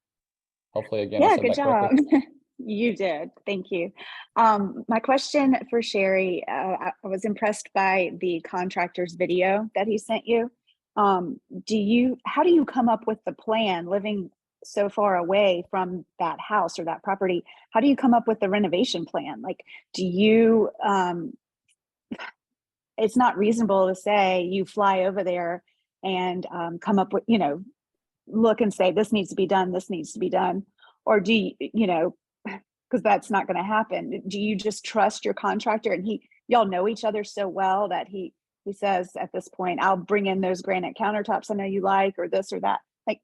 Hopefully, again, I said
good
that
job.
correctly.
You did. Thank you. My question for Shari, I was impressed by the contractor's video that he sent you. How do you come up with the plan, living so far away from that house or that property? How do you come up with the renovation plan? Like, it's not reasonable to say you fly over there and come up with, look and say, this needs to be done, this needs to be done. Or do you, because that's not going to happen. Do you just trust your contractor, and y'all know each other so well that he says at this point, I'll bring in those granite countertops I know you like, or this or that? Like,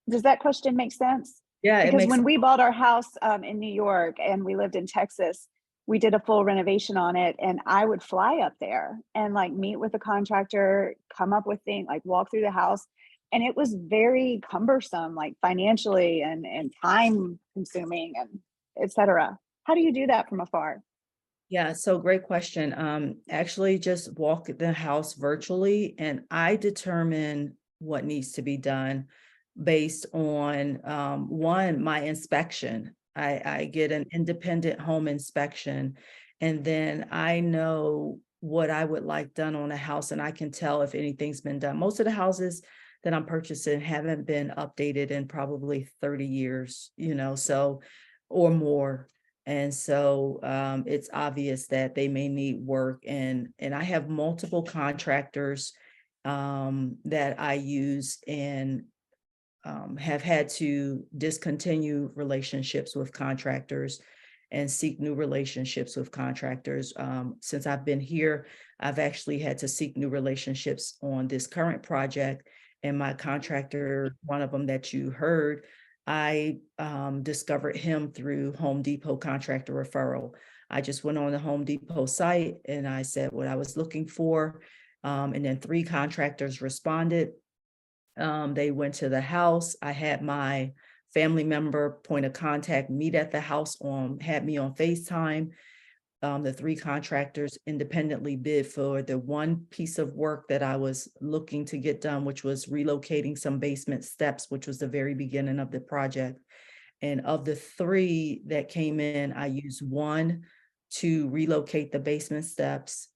does that question make sense?
Yeah,
because when we bought our house in New York and we lived in Texas, we did a full renovation on it, and I would fly up there and like meet with the contractor, come up with things, like walk through the house. And it was very cumbersome, like financially and time consuming and et cetera. How do you do that from afar?
Yeah, so great question. Actually just walk the house virtually, and I determine what needs to be done based on one, my inspection. I get an independent home inspection, and then I know what I would like done on a house, and I can tell if anything's been done. Most of the houses that I'm purchasing haven't been updated in probably 30 years, so, or more. And so it's obvious that they may need work. And I have multiple contractors that I use, and have had to discontinue relationships with contractors. and seek new relationships with contractors. Since I've been here, I've actually had to seek new relationships on this current project. And my contractor, one of them that you heard, I discovered him through Home Depot contractor referral. I just went on the Home Depot site and I said what I was looking for. And then 3 contractors responded. They went to the house. I had my family member point of contact meet at the house had me on FaceTime. The 3 contractors independently bid for the one piece of work that I was looking to get done, which was relocating some basement steps, which was the very beginning of the project. And of the 3 that came in, I used 1 to relocate the basement steps.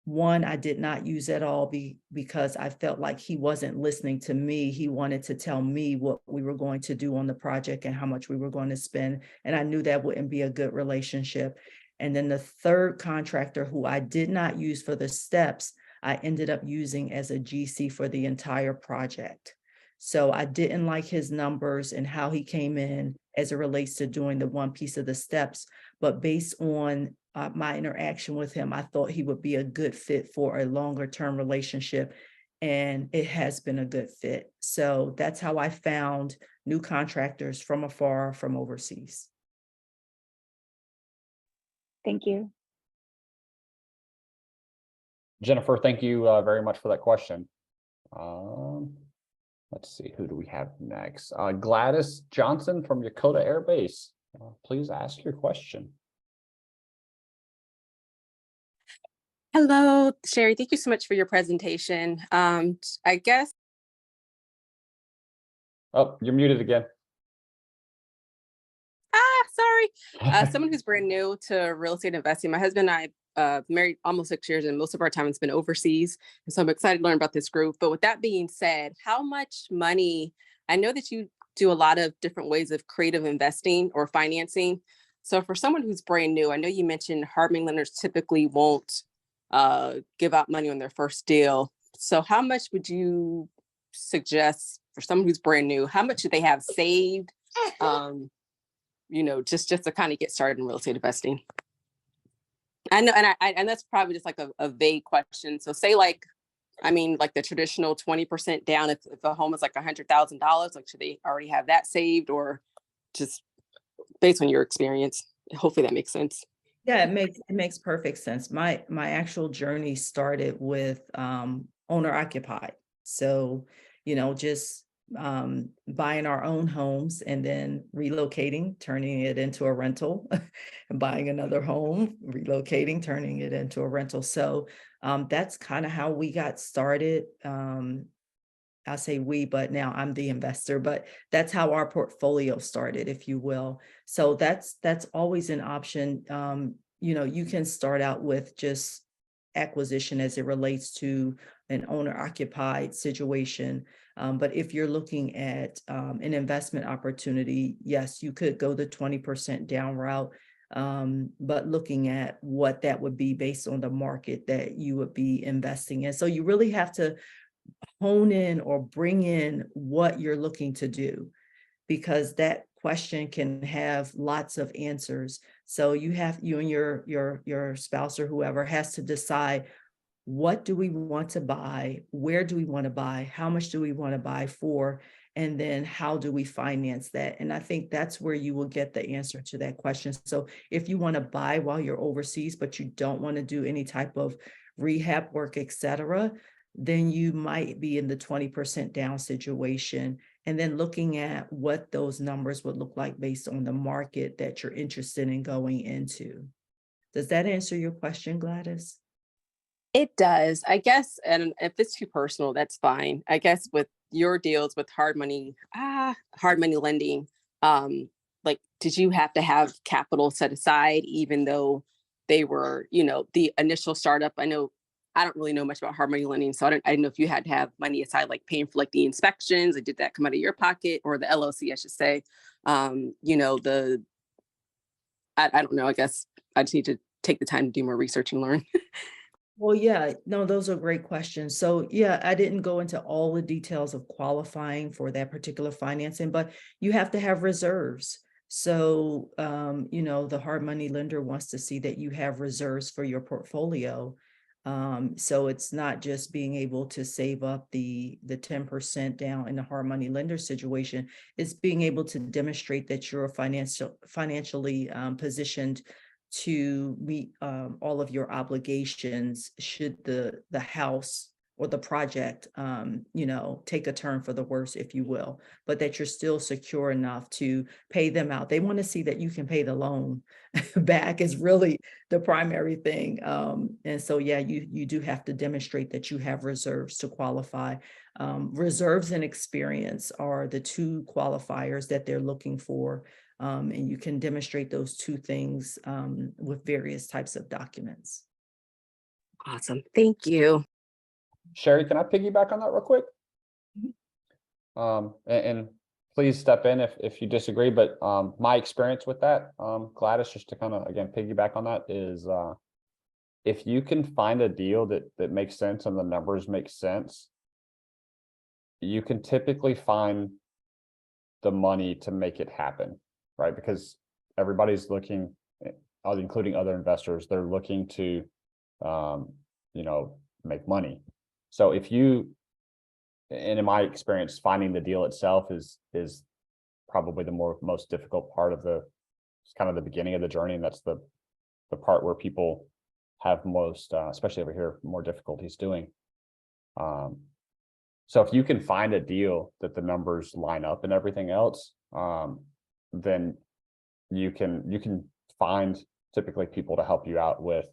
1 I did not use at all because I felt like he wasn't listening to me. He wanted to tell me what we were going to do on the project and how much we were going to spend. And I knew that wouldn't be a good relationship. And then the 3rd contractor, who I did not use for the steps, I ended up using as a GC for the entire project. So I didn't like his numbers and how he came in as it relates to doing the one piece of the steps. But based on my interaction with him, I thought he would be a good fit for a longer term relationship. And it has been a good fit. So that's how I found new contractors from afar, from overseas.
Thank you.
Jennifer, thank you very much for that question. Let's see, who do we have next? Gladys Johnson from Yokota Air Base. Please ask your question.
Hello, Shari. Thank you so much for your presentation. I guess.
Oh, you're muted again.
Sorry. Someone who's brand new to real estate investing. My husband and I married almost 6 years, and most of our time has been overseas. And so I'm excited to learn about this group. But with that being said, how much money? I know that you do a lot of different ways of creative investing or financing. So for someone who's brand new, I know you mentioned hard money lenders typically won't give out money on their first deal. So how much would you suggest for someone who's brand new? How much do they have saved? Just to kind of get started in real estate investing. I know, and that's probably just like a vague question. So say like the traditional 20% down if a home is like $100,000, like should they already have that saved, or just based on your experience? Hopefully that makes sense.
Yeah, it makes perfect sense. My actual journey started with owner occupied. So, just buying our own homes and then relocating, turning it into a rental, and buying another home, relocating, turning it into a rental. So that's kind of how we got started. I say we, but now I'm the investor, but that's how our portfolio started, if you will. So that's always an option. You can start out with just acquisition as it relates to an owner occupied situation. But if you're looking at an investment opportunity, yes, you could go the 20% down route. But looking at what that would be based on the market that you would be investing in. So you really have to hone in or bring in what you're looking to do, because that question can have lots of answers. So you and your spouse or whoever has to decide, what do we want to buy? Where do we want to buy? How much do we want to buy for? And then how do we finance that? And I think that's where you will get the answer to that question. So if you want to buy while you're overseas, but you don't want to do any type of rehab work, et cetera, then you might be in the 20% down situation, and then looking at what those numbers would look like based on the market that you're interested in going into. Does that answer your question, Gladys?
It does, I guess. And if it's too personal, that's fine. I guess with your deals with hard money lending, did you have to have capital set aside, even though they were, the initial startup? I don't really know much about hard money lending, so I didn't know if you had to have money aside, like paying for like the inspections. Or did that come out of your pocket, or the LLC, I should say? I don't know. I guess I just need to take the time to do more research and learn.
Well, yeah, no, those are great questions. So yeah, I didn't go into all the details of qualifying for that particular financing, but you have to have reserves. So, you know, the hard money lender wants to see that you have reserves for your portfolio. So it's not just being able to save up the 10% down in the hard money lender situation. It's being able to demonstrate that you're financially positioned to meet all of your obligations should the house or the project, you know, take a turn for the worse, if you will, but that you're still secure enough to pay them out. They want to see that you can pay the loan back is really the primary thing. And so, yeah, you do have to demonstrate that you have reserves to qualify. Reserves and experience are the two qualifiers that they're looking for. And you can demonstrate those two things with various types of documents.
Awesome. Thank you.
Shari, can I piggyback on that real quick? And please step in if you disagree, but my experience with that, Gladys, just to kind of, again, piggyback on that is if you can find a deal that makes sense and the numbers make sense, you can typically find the money to make it happen, right? Because everybody's looking, including other investors, they're looking to, you know, make money. So if you, and in my experience, finding the deal itself is probably the most difficult part of it's kind of the beginning of the journey. And that's the part where people have most, especially over here, more difficulties doing. So if you can find a deal that the numbers line up and everything else, then you can find typically people to help you out with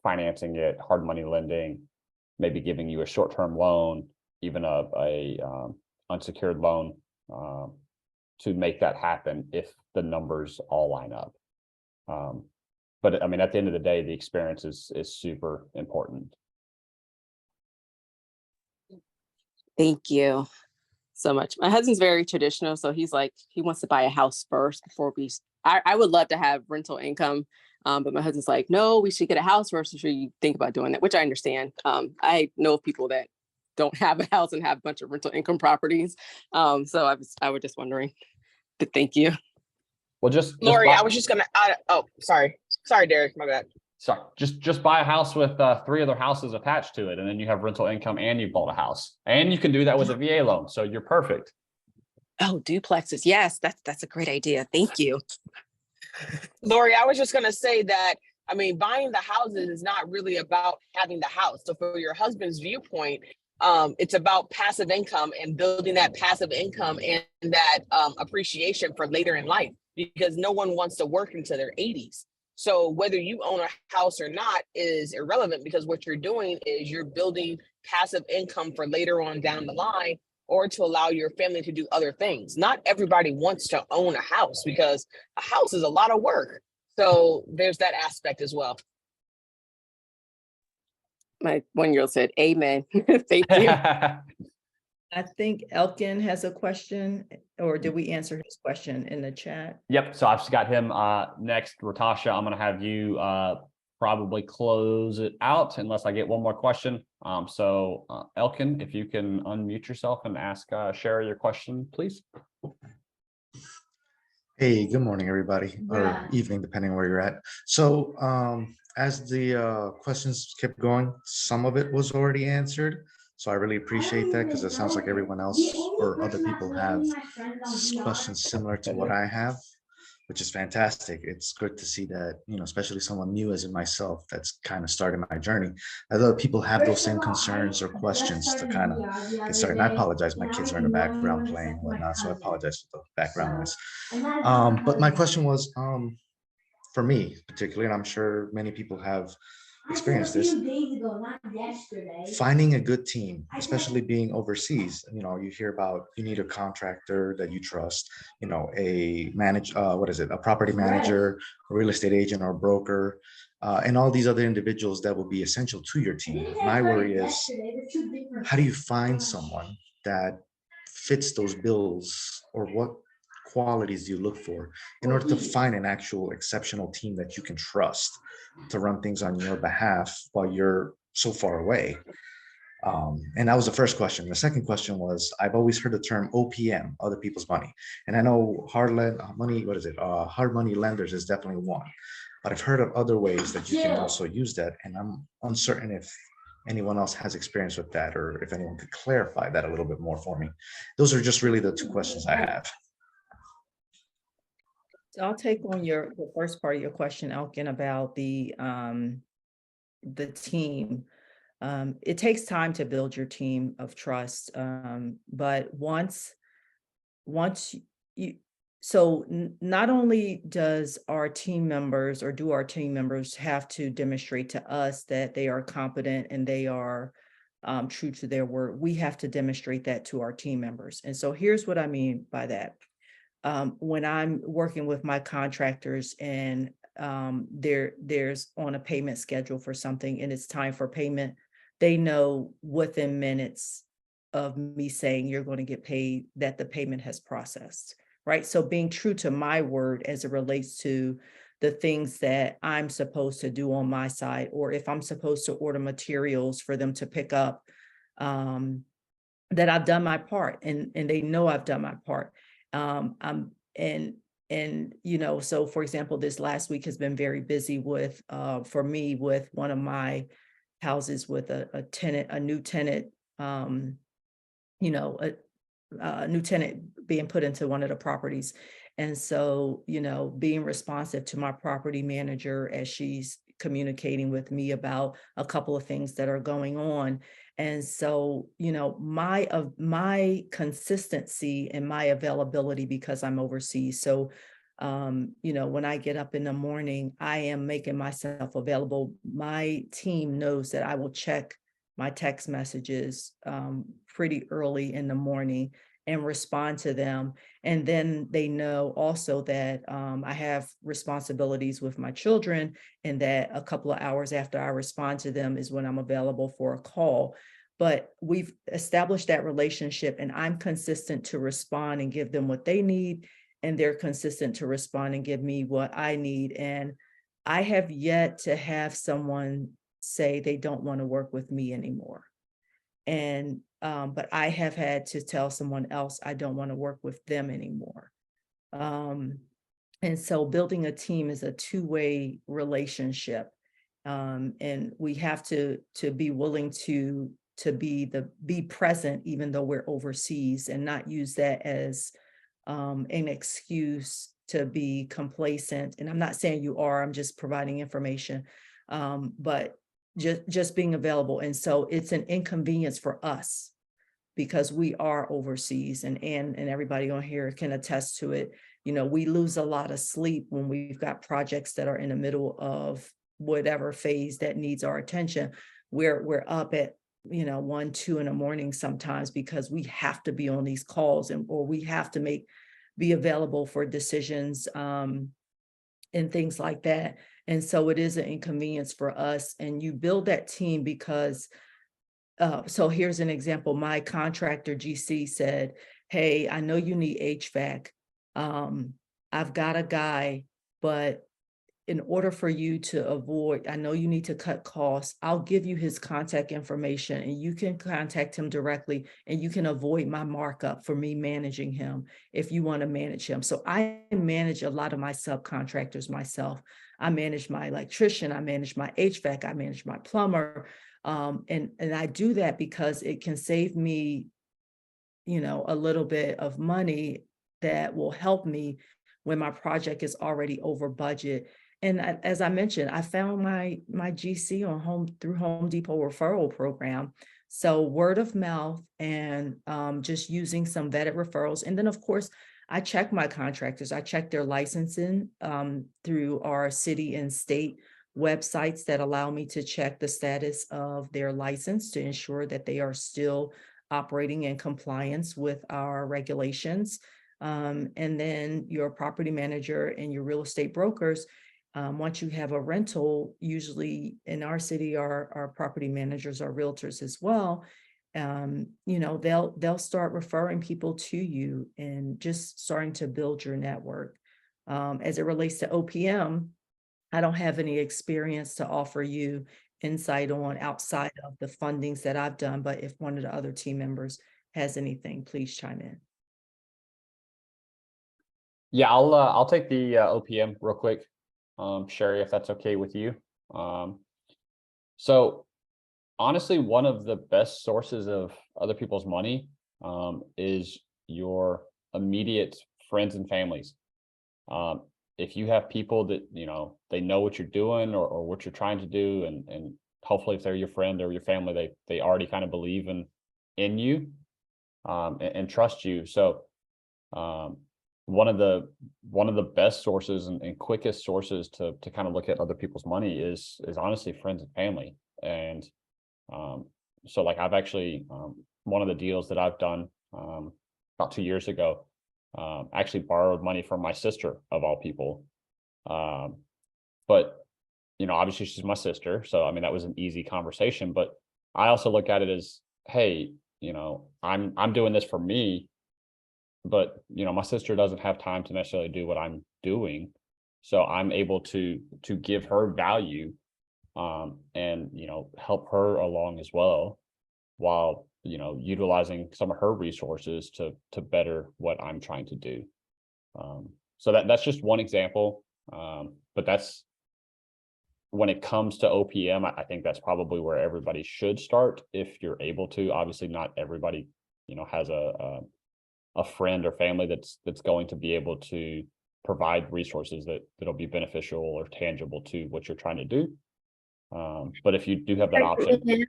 financing it, hard money lending, maybe giving you a short-term loan, even a unsecured loan to make that happen if the numbers all line up. But I mean, at the end of the day, the experience is super important.
Thank you so much. My husband's very traditional, so he's like, he wants to buy a house first before I would love to have rental income. But my husband's like, no, we should get a house first before you think about doing that, which I understand. I know of people that don't have a house and have a bunch of rental income properties. So I was just wondering, but thank you.
Well, just
Lori, I was just gonna sorry, Derek, my bad.
Sorry, just buy a house with 3 other houses attached to it, and then you have rental income and you bought a house, and you can do that with a VA loan. So you're perfect.
Oh, duplexes. Yes, that's a great idea. Thank you.
Lori, I was just gonna say that, I mean, buying the houses is not really about having the house. So for your husband's viewpoint, it's about passive income and building that passive income and that appreciation for later in life, because no one wants to work into their 80s. So whether you own a house or not is irrelevant, because what you're doing is you're building passive income for later on down the line, or to allow your family to do other things. Not everybody wants to own a house because a house is a lot of work. So there's that aspect as well.
My 1-year-old said, amen. Thank you.
I think Elkin has a question, or did we answer his question in the chat?
Yep. So I've just got him next. Ratasha, I'm going to have you probably close it out unless I get one more question. So Elkin, if you can unmute yourself and ask Shari your question, please.
Hey, good morning, everybody, or evening, depending on where you're at. So as the questions kept going, some of it was already answered. So I really appreciate that, because it sounds like everyone else or other people have questions similar to what I have, which is fantastic. It's good to see that, you know, especially someone new as in myself that's kind of starting my journey, other people have those same concerns or questions to kind of get started. And I apologize, my kids are in the background playing and whatnot, so I apologize for the background noise. But my question was, for me particularly, and I'm sure many people have experienced this, finding a good team, especially being overseas. You know, you hear about, you need a contractor that you trust, you know, a property manager, a real estate agent or broker, and all these other individuals that will be essential to your team. My worry is, how do you find someone that fits those bills, or what qualities do you look for in order to find an actual exceptional team that you can trust to run things on your behalf while you're so far away? And that was the first question. The second question was, I've always heard the term OPM, other people's money. And I know hard money, what is it? Hard money lenders is definitely one. But I've heard of other ways that you can also use that. And I'm uncertain if anyone else has experience with that, or if anyone could clarify that a little bit more for me. Those are just really the two questions I have.
So I'll take on the first part of your question, Elkin, about the team. It takes time to build your team of trust. But once you, so not only does our team members, or do our team members have to demonstrate to us that they are competent and they are true to their word, we have to demonstrate that to our team members. And so here's what I mean by that. When I'm working with my contractors and there's on a payment schedule for something and it's time for payment, they know within minutes of me saying you're going to get paid that the payment has processed, right? So being true to my word as it relates to the things that I'm supposed to do on my side, or if I'm supposed to order materials for them to pick up, that I've done my part, and they know I've done my part. So for example, this last week has been very busy with, for me, with one of my houses with a new tenant, a new tenant being put into one of the properties. And so, being responsive to my property manager as she's communicating with me about a couple of things that are going on. And so, my consistency and my availability, because I'm overseas. So, when I get up in the morning, I am making myself available. My team knows that I will check my text messages pretty early in the morning and respond to them. And then they know also that I have responsibilities with my children, and that a couple of hours after I respond to them is when I'm available for a call. But we've established that relationship, and I'm consistent to respond and give them what they need, and they're consistent to respond and give me what I need. And I have yet to have someone say they don't want to work with me anymore. And but I have had to tell someone else I don't want to work with them anymore. And so building a team is a two-way relationship. And we have to be willing to be present, even though we're overseas, and not use that as an excuse to be complacent. And I'm not saying you are, I'm just providing information. But just being available. And so it's an inconvenience for us because we are overseas, and everybody on here can attest to it. We lose a lot of sleep when we've got projects that are in the middle of whatever phase that needs our attention. We're up at 1, 2 in the morning sometimes, because we have to be on these calls, or we have to be available for decisions and things like that. And so it is an inconvenience for us. And you build that team because, so here's an example. My contractor GC said, hey, I know you need HVAC. I've got a guy, but in order for you to avoid, I know you need to cut costs. I'll give you his contact information and you can contact him directly, and you can avoid my markup for me managing him if you want to manage him. So I manage a lot of my subcontractors myself. I manage my electrician, I manage my HVAC, I manage my plumber. And I do that because it can save me, a little bit of money that will help me when my project is already over budget. And as I mentioned, I found my GC through Home Depot referral program. So word of mouth, and just using some vetted referrals. And then of course, I check my contractors. I check their licensing through our city and state websites that allow me to check the status of their license to ensure that they are still operating in compliance with our regulations. And then your property manager and your real estate brokers, once you have a rental, usually in our city, our property managers are realtors as well. They'll start referring people to you and just starting to build your network. As it relates to OPM, I don't have any experience to offer you insight on outside of the fundings that I've done, but if one of the other team members has anything, please chime in.
Yeah, I'll take the OPM real quick, Shari, if that's okay with you. So honestly, one of the best sources of other people's money is your immediate friends and families. If you have people that, you know, they know what you're doing or what you're trying to do, and hopefully if they're your friend or your family, they already kind of believe in you and trust you. So one of the best sources and quickest sources to kind of look at other people's money is honestly friends and family. And so like I've actually one of the deals that I've done about 2 years ago, actually borrowed money from my sister of all people. But you know, obviously she's my sister, so I mean that was an easy conversation. But I also look at it as, hey, you know, I'm doing this for me, but you know, my sister doesn't have time to necessarily do what I'm doing, so I'm able to give her value, and you know, help her along as well, while you know, utilizing some of her resources to better what I'm trying to do. So that's just one example, but that's when it comes to OPM, I think that's probably where everybody should start if you're able to. Obviously, not everybody, you know, has a friend or family that's going to be able to provide resources that'll be beneficial or tangible to what you're trying to do. But if you do have that option.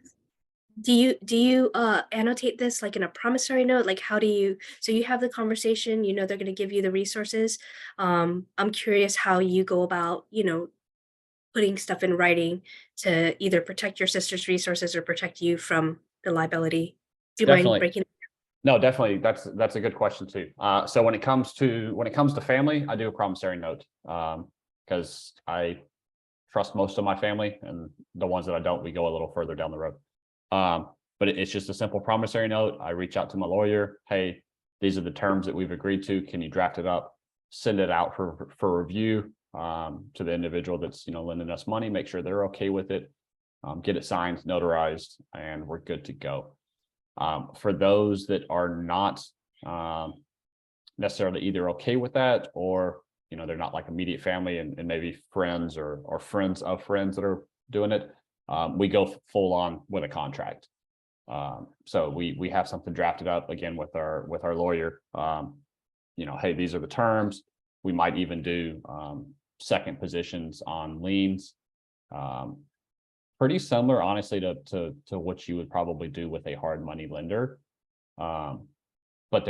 Do you annotate this like in a promissory note? Like how do you, so you have the conversation, you know, they're going to give you the resources. I'm curious how you go about, you know, putting stuff in writing to either protect your sister's resources or protect you from the liability. Do you mind
Definitely.
breaking?
No, definitely. That's a good question too. So when it comes to family, I do a promissory note, because I trust most of my family, and the ones that I don't, we go a little further down the road. But it's just a simple promissory note. I reach out to my lawyer. Hey, these are the terms that we've agreed to. Can you draft it up, send it out for review to the individual that's, you know, lending us money, make sure they're okay with it, get it signed, notarized, and we're good to go. For those that are not necessarily either okay with that, or you know, they're not like immediate family and maybe friends or friends of friends that are doing it, we go full on with a contract. So we have something drafted up again with our lawyer. You know, hey, these are the terms. We might even do second positions on liens. Pretty similar, honestly, to what you would probably do with a hard money lender. But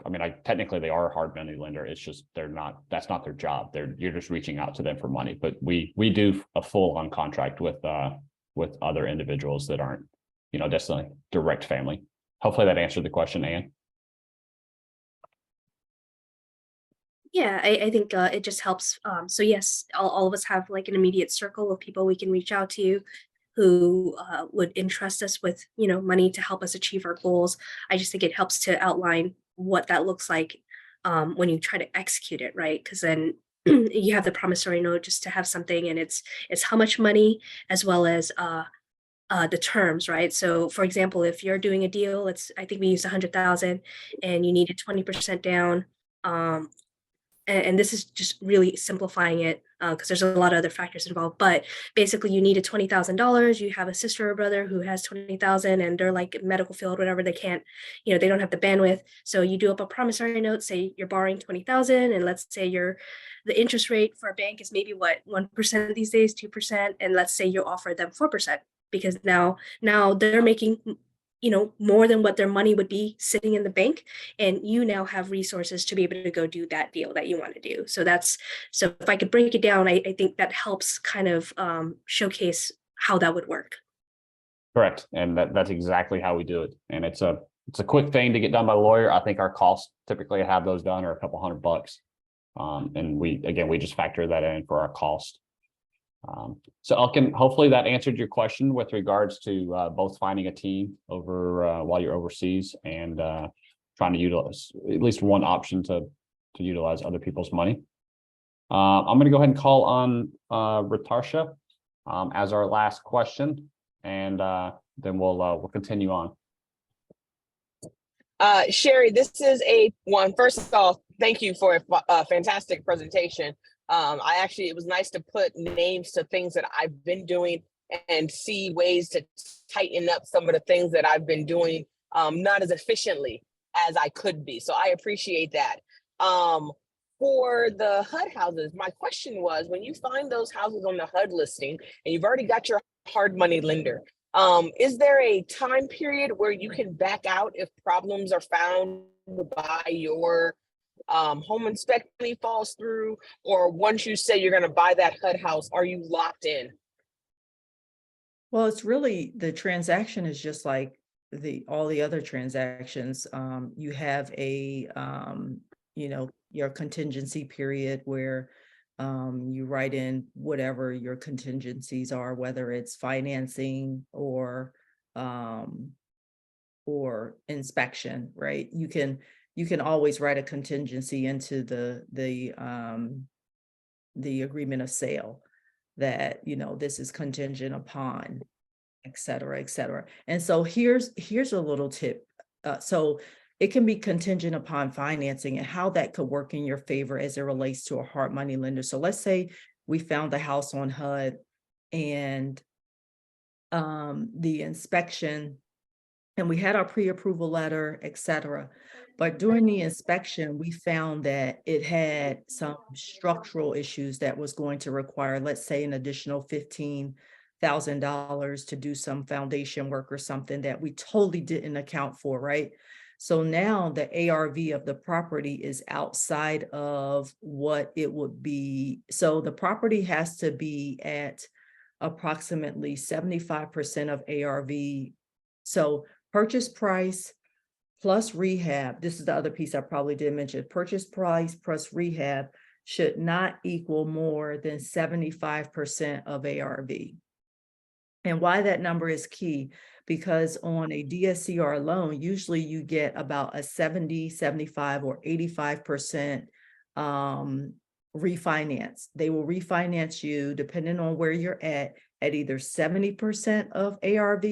I mean, technically they are a hard money lender. It's just that's not their job. You're just reaching out to them for money. But we do a full on contract with other individuals that aren't, you know, definitely direct family. Hopefully that answered the question, Anne.
Yeah, I think it just helps. So yes, all of us have like an immediate circle of people we can reach out to who would entrust us with, you know, money to help us achieve our goals. I just think it helps to outline what that looks like when you try to execute it, right? Because then you have the promissory note just to have something, and it's how much money as well as the terms, right? So for example, if you're doing a deal, I think we used 100,000 and you needed 20% down. And this is just really simplifying it because there's a lot of other factors involved. But basically, you needed $20,000. You have a sister or brother who has 20,000, and they're like medical field, whatever. They can't, you know, they don't have the bandwidth. So you do up a promissory note. Say you're borrowing 20,000, and let's say the interest rate for a bank is maybe what 1% these days, 2%, and let's say you offer them 4% because now they're making, you know, more than what their money would be sitting in the bank, and you now have resources to be able to go do that deal that you want to do. So if I could break it down, I think that helps kind of showcase how that would work.
Correct, and that's exactly how we do it. And it's a quick thing to get done by the lawyer. I think our costs typically have those done are a couple $100, and we just factor that in for our cost. So Elkin, hopefully that answered your question with regards to both finding a team over while you're overseas and trying to utilize at least one option to utilize other people's money. I'm going to go ahead and call on Ritarsha. as our last question, and then we'll continue on.
Shari, this is a one. First of all, thank you for a fantastic presentation. It was nice to put names to things that I've been doing and see ways to tighten up some of the things that I've been doing not as efficiently as I could be. So I appreciate that. For the HUD houses, my question was, when you find those houses on the HUD listing and you've already got your hard money lender, is there a time period where you can back out if problems are found by your home inspection falls through, or once you say you're going to buy that HUD house, are you locked in?
Well, it's really, the transaction is just like all the other transactions. You have a, your contingency period where you write in whatever your contingencies are, whether it's financing or inspection, right? You can always write a contingency into the agreement of sale that, this is contingent upon, et cetera, et cetera. And so here's a little tip. So it can be contingent upon financing and how that could work in your favor as it relates to a hard money lender. So let's say we found the house on HUD and the inspection, and we had our pre-approval letter, et cetera. But during the inspection, we found that it had some structural issues that was going to require, let's say, an additional $15,000 to do some foundation work or something that we totally didn't account for, right? So now the ARV of the property is outside of what it would be. So the property has to be at approximately 75% of ARV. So purchase price plus rehab, this is the other piece I probably didn't mention, purchase price plus rehab should not equal more than 75% of ARV. And why that number is key, because on a DSCR loan, usually you get about a 70, 75, or 85% refinance. They will refinance you depending on where you're at either 70% of ARV,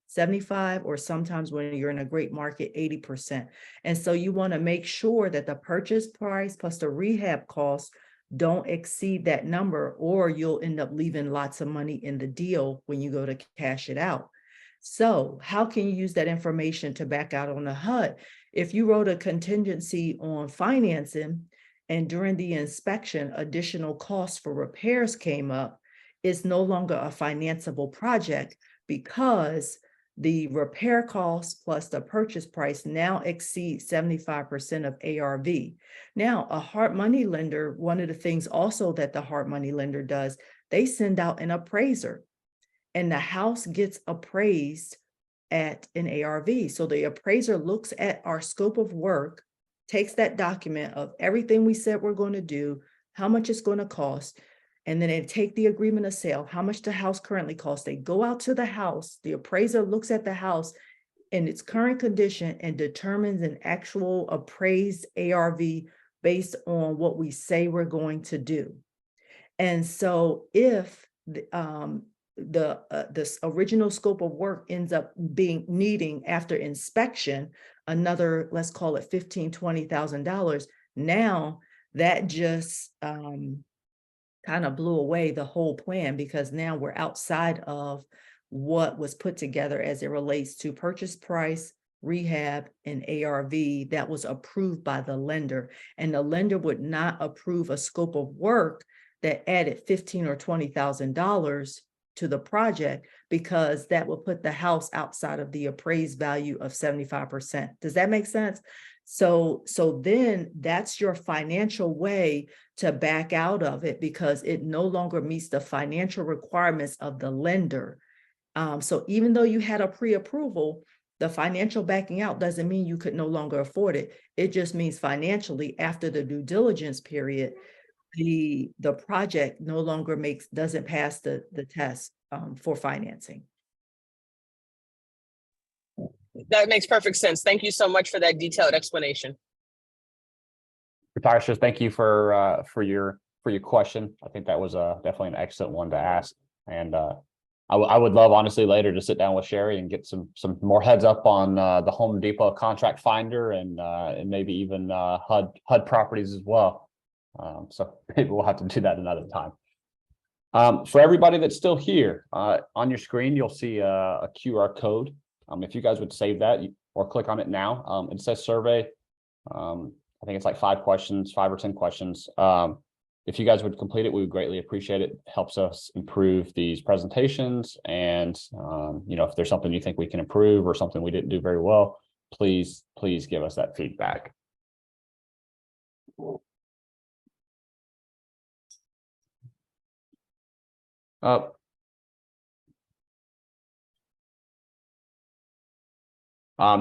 75, or sometimes when you're in a great market, 80%. And so you want to make sure that the purchase price plus the rehab costs don't exceed that number, or you'll end up leaving lots of money in the deal when you go to cash it out. So how can you use that information to back out on the HUD? If you wrote a contingency on financing and during the inspection, additional costs for repairs came up, it's no longer a financeable project because the repair costs plus the purchase price now exceed 75% of ARV. Now, a hard money lender, one of the things also that the hard money lender does, they send out an appraiser, and the house gets appraised at an ARV. So the appraiser looks at our scope of work, takes that document of everything we said we're going to do, how much it's going to cost, and then they take the agreement of sale, how much the house currently costs. They go out to the house, the appraiser looks at the house in its current condition and determines an actual appraised ARV based on what we say we're going to do. And so if this original scope of work ends up needing after inspection another, let's call it $15,000, $20,000, now that just kind of blew away the whole plan, because now we're outside of what was put together as it relates to purchase price, rehab, and ARV that was approved by the lender. And the lender would not approve a scope of work that added $15,000 or $20,000 to the project, because that will put the house outside of the appraised value of 75%. Does that make sense? So then that's your financial way to back out of it, because it no longer meets the financial requirements of the lender. So even though you had a pre-approval, the financial backing out doesn't mean you could no longer afford it. It just means financially, after the due diligence period, the project no longer doesn't pass the test for financing.
That makes perfect sense. Thank you so much for that detailed explanation.
Tarsha, thank you for your question. I think that was definitely an excellent one to ask. And I would love, honestly, later to sit down with Shari and get some more heads up on the Home Depot contract finder and maybe even HUD properties as well. So maybe we'll have to do that another time. For everybody that's still here, on your screen, you'll see a QR code. If you guys would save that or click on it now, it says survey. I think it's like 5 or 10 questions. If you guys would complete it, we would greatly appreciate it. It helps us improve these presentations. And, if there's something you think we can improve or something we didn't do very well, please give us that feedback.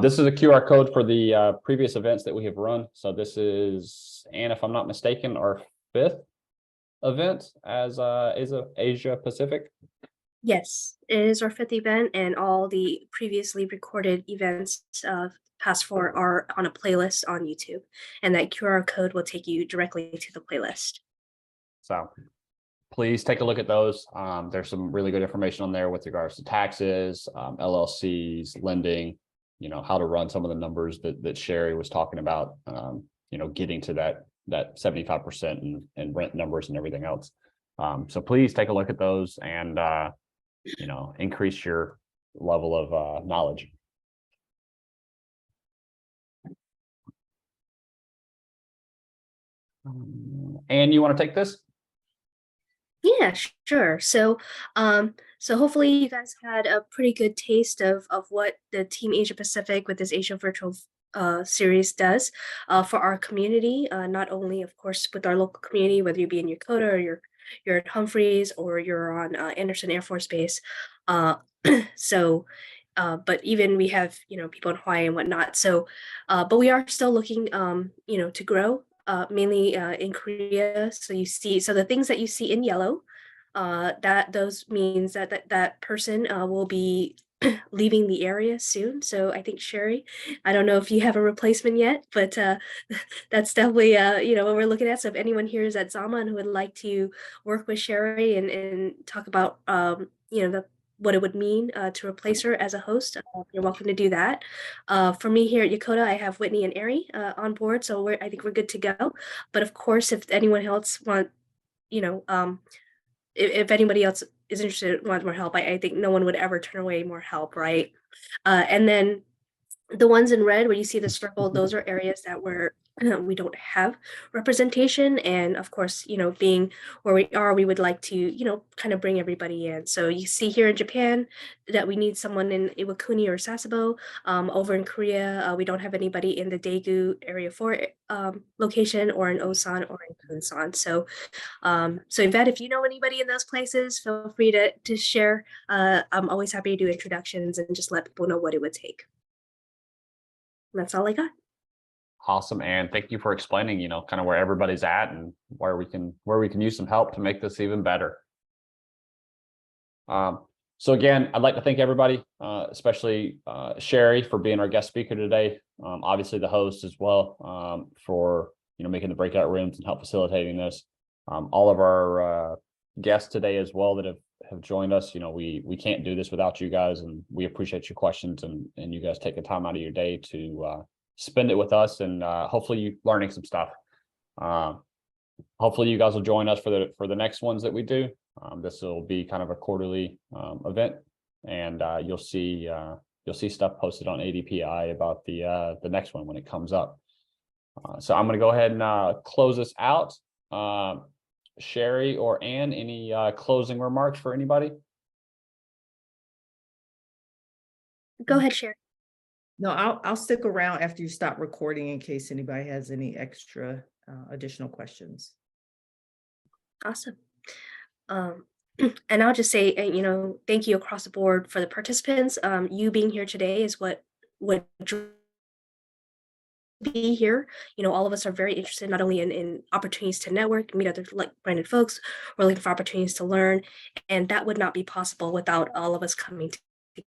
This is a QR code for the previous events that we have run. So this is, and if I'm not mistaken, our 5th event as Asia Pacific.
Yes, it is our 5th event, and all the previously recorded events past 4 are on a playlist on YouTube, and that QR code will take you directly to the playlist.
So please take a look at those. There's some really good information on there with regards to taxes, LLCs, lending, how to run some of the numbers that Shari was talking about, getting to that 75% and rent numbers and everything else. So please take a look at those and, increase your level of knowledge. And you want to take this?
Yeah, sure. So hopefully you guys had a pretty good taste of what the Team Asia Pacific with this Asia Virtual series does for our community, not only, of course, with our local community, whether you be in Yokota or you're at Humphreys or you're on Anderson Air Force Base. But even we have, people in Hawaii and whatnot. So, but we are still looking, to grow. Mainly in Korea. So the things that you see in yellow, those means that person will be leaving the area soon. So I think Shari, I don't know if you have a replacement yet, but that's definitely what we're looking at. So if anyone here is at Zama and who would like to work with Shari and talk about what it would mean to replace her as a host, you're welcome to do that. For me here at Yokota, I have Whitney and Ari on board, so I think we're good to go. But of course, if anyone else if anybody else is interested, wants more help, I think no one would ever turn away more help, right? And then the ones in red where you see the circle, those are areas that we don't have representation. And of course, being where we are, we would like to, kind of bring everybody in. So you see here in Japan that we need someone in Iwakuni or Sasebo. Over in Korea, we don't have anybody in the Daegu Area 4 location, or in Osan or in Kunsan. So Yvette, if you know anybody in those places, feel free to share. I'm always happy to do introductions and just let people know what it would take. That's all I got.
Awesome. And thank you for explaining, kind of where everybody's at and where we can use some help to make this even better. So again, I'd like to thank everybody, especially Shari for being our guest speaker today. Obviously the host as well, for making the breakout rooms and help facilitating this. All of our guests today as well that have joined us. We can't do this without you guys, and we appreciate your questions and you guys taking time out of your day to spend it with us, and hopefully you learning some stuff. Hopefully you guys will join us for the next ones that we do. This will be kind of a quarterly event, and you'll see stuff posted on ADPI about the next one when it comes up. So I'm going to go ahead and close this out. Shari or Ann, any closing remarks for anybody?
Go ahead, Shari.
No, I'll stick around after you stop recording in case anybody has any extra additional questions.
Awesome. And I'll just say, thank you across the board for the participants. You being here today is what would be here. All of us are very interested not only in opportunities to network, meet other like-minded folks. We're looking for opportunities to learn, and that would not be possible without all of us coming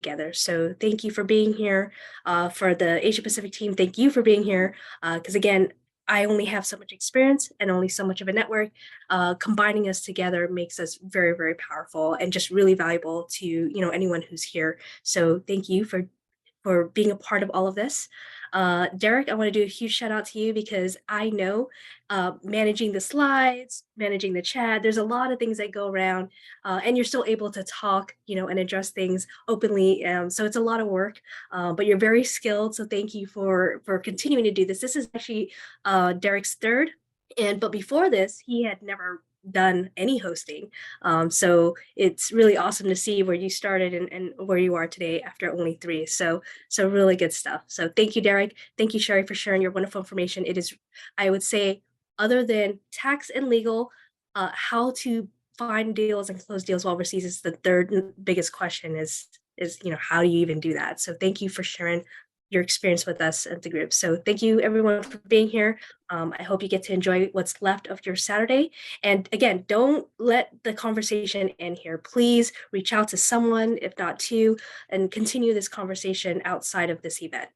together. So thank you for being here. For the Asia Pacific team, thank you for being here. Because again, I only have so much experience and only so much of a network. Combining us together makes us very, very powerful and just really valuable to anyone who's here. So thank you for being a part of all of this. Derek, I want to do a huge shout out to you because I know managing the slides, managing the chat, there's a lot of things that go around and you're still able to talk, and address things openly. So it's a lot of work, but you're very skilled. So thank you for continuing to do this. This is actually Derek's third. But before this, he had never done any hosting. So it's really awesome to see where you started and where you are today after only 3. So really good stuff. So thank you, Derek. Thank you, Shari, for sharing your wonderful information. It is, I would say, other than tax and legal, how to find deals and close deals while overseas is the third biggest question is how do you even do that? So thank you for sharing your experience with us at the group. So thank you everyone for being here. I hope you get to enjoy what's left of your Saturday. And again, don't let the conversation end here. Please reach out to someone, if not two, and continue this conversation outside of this event.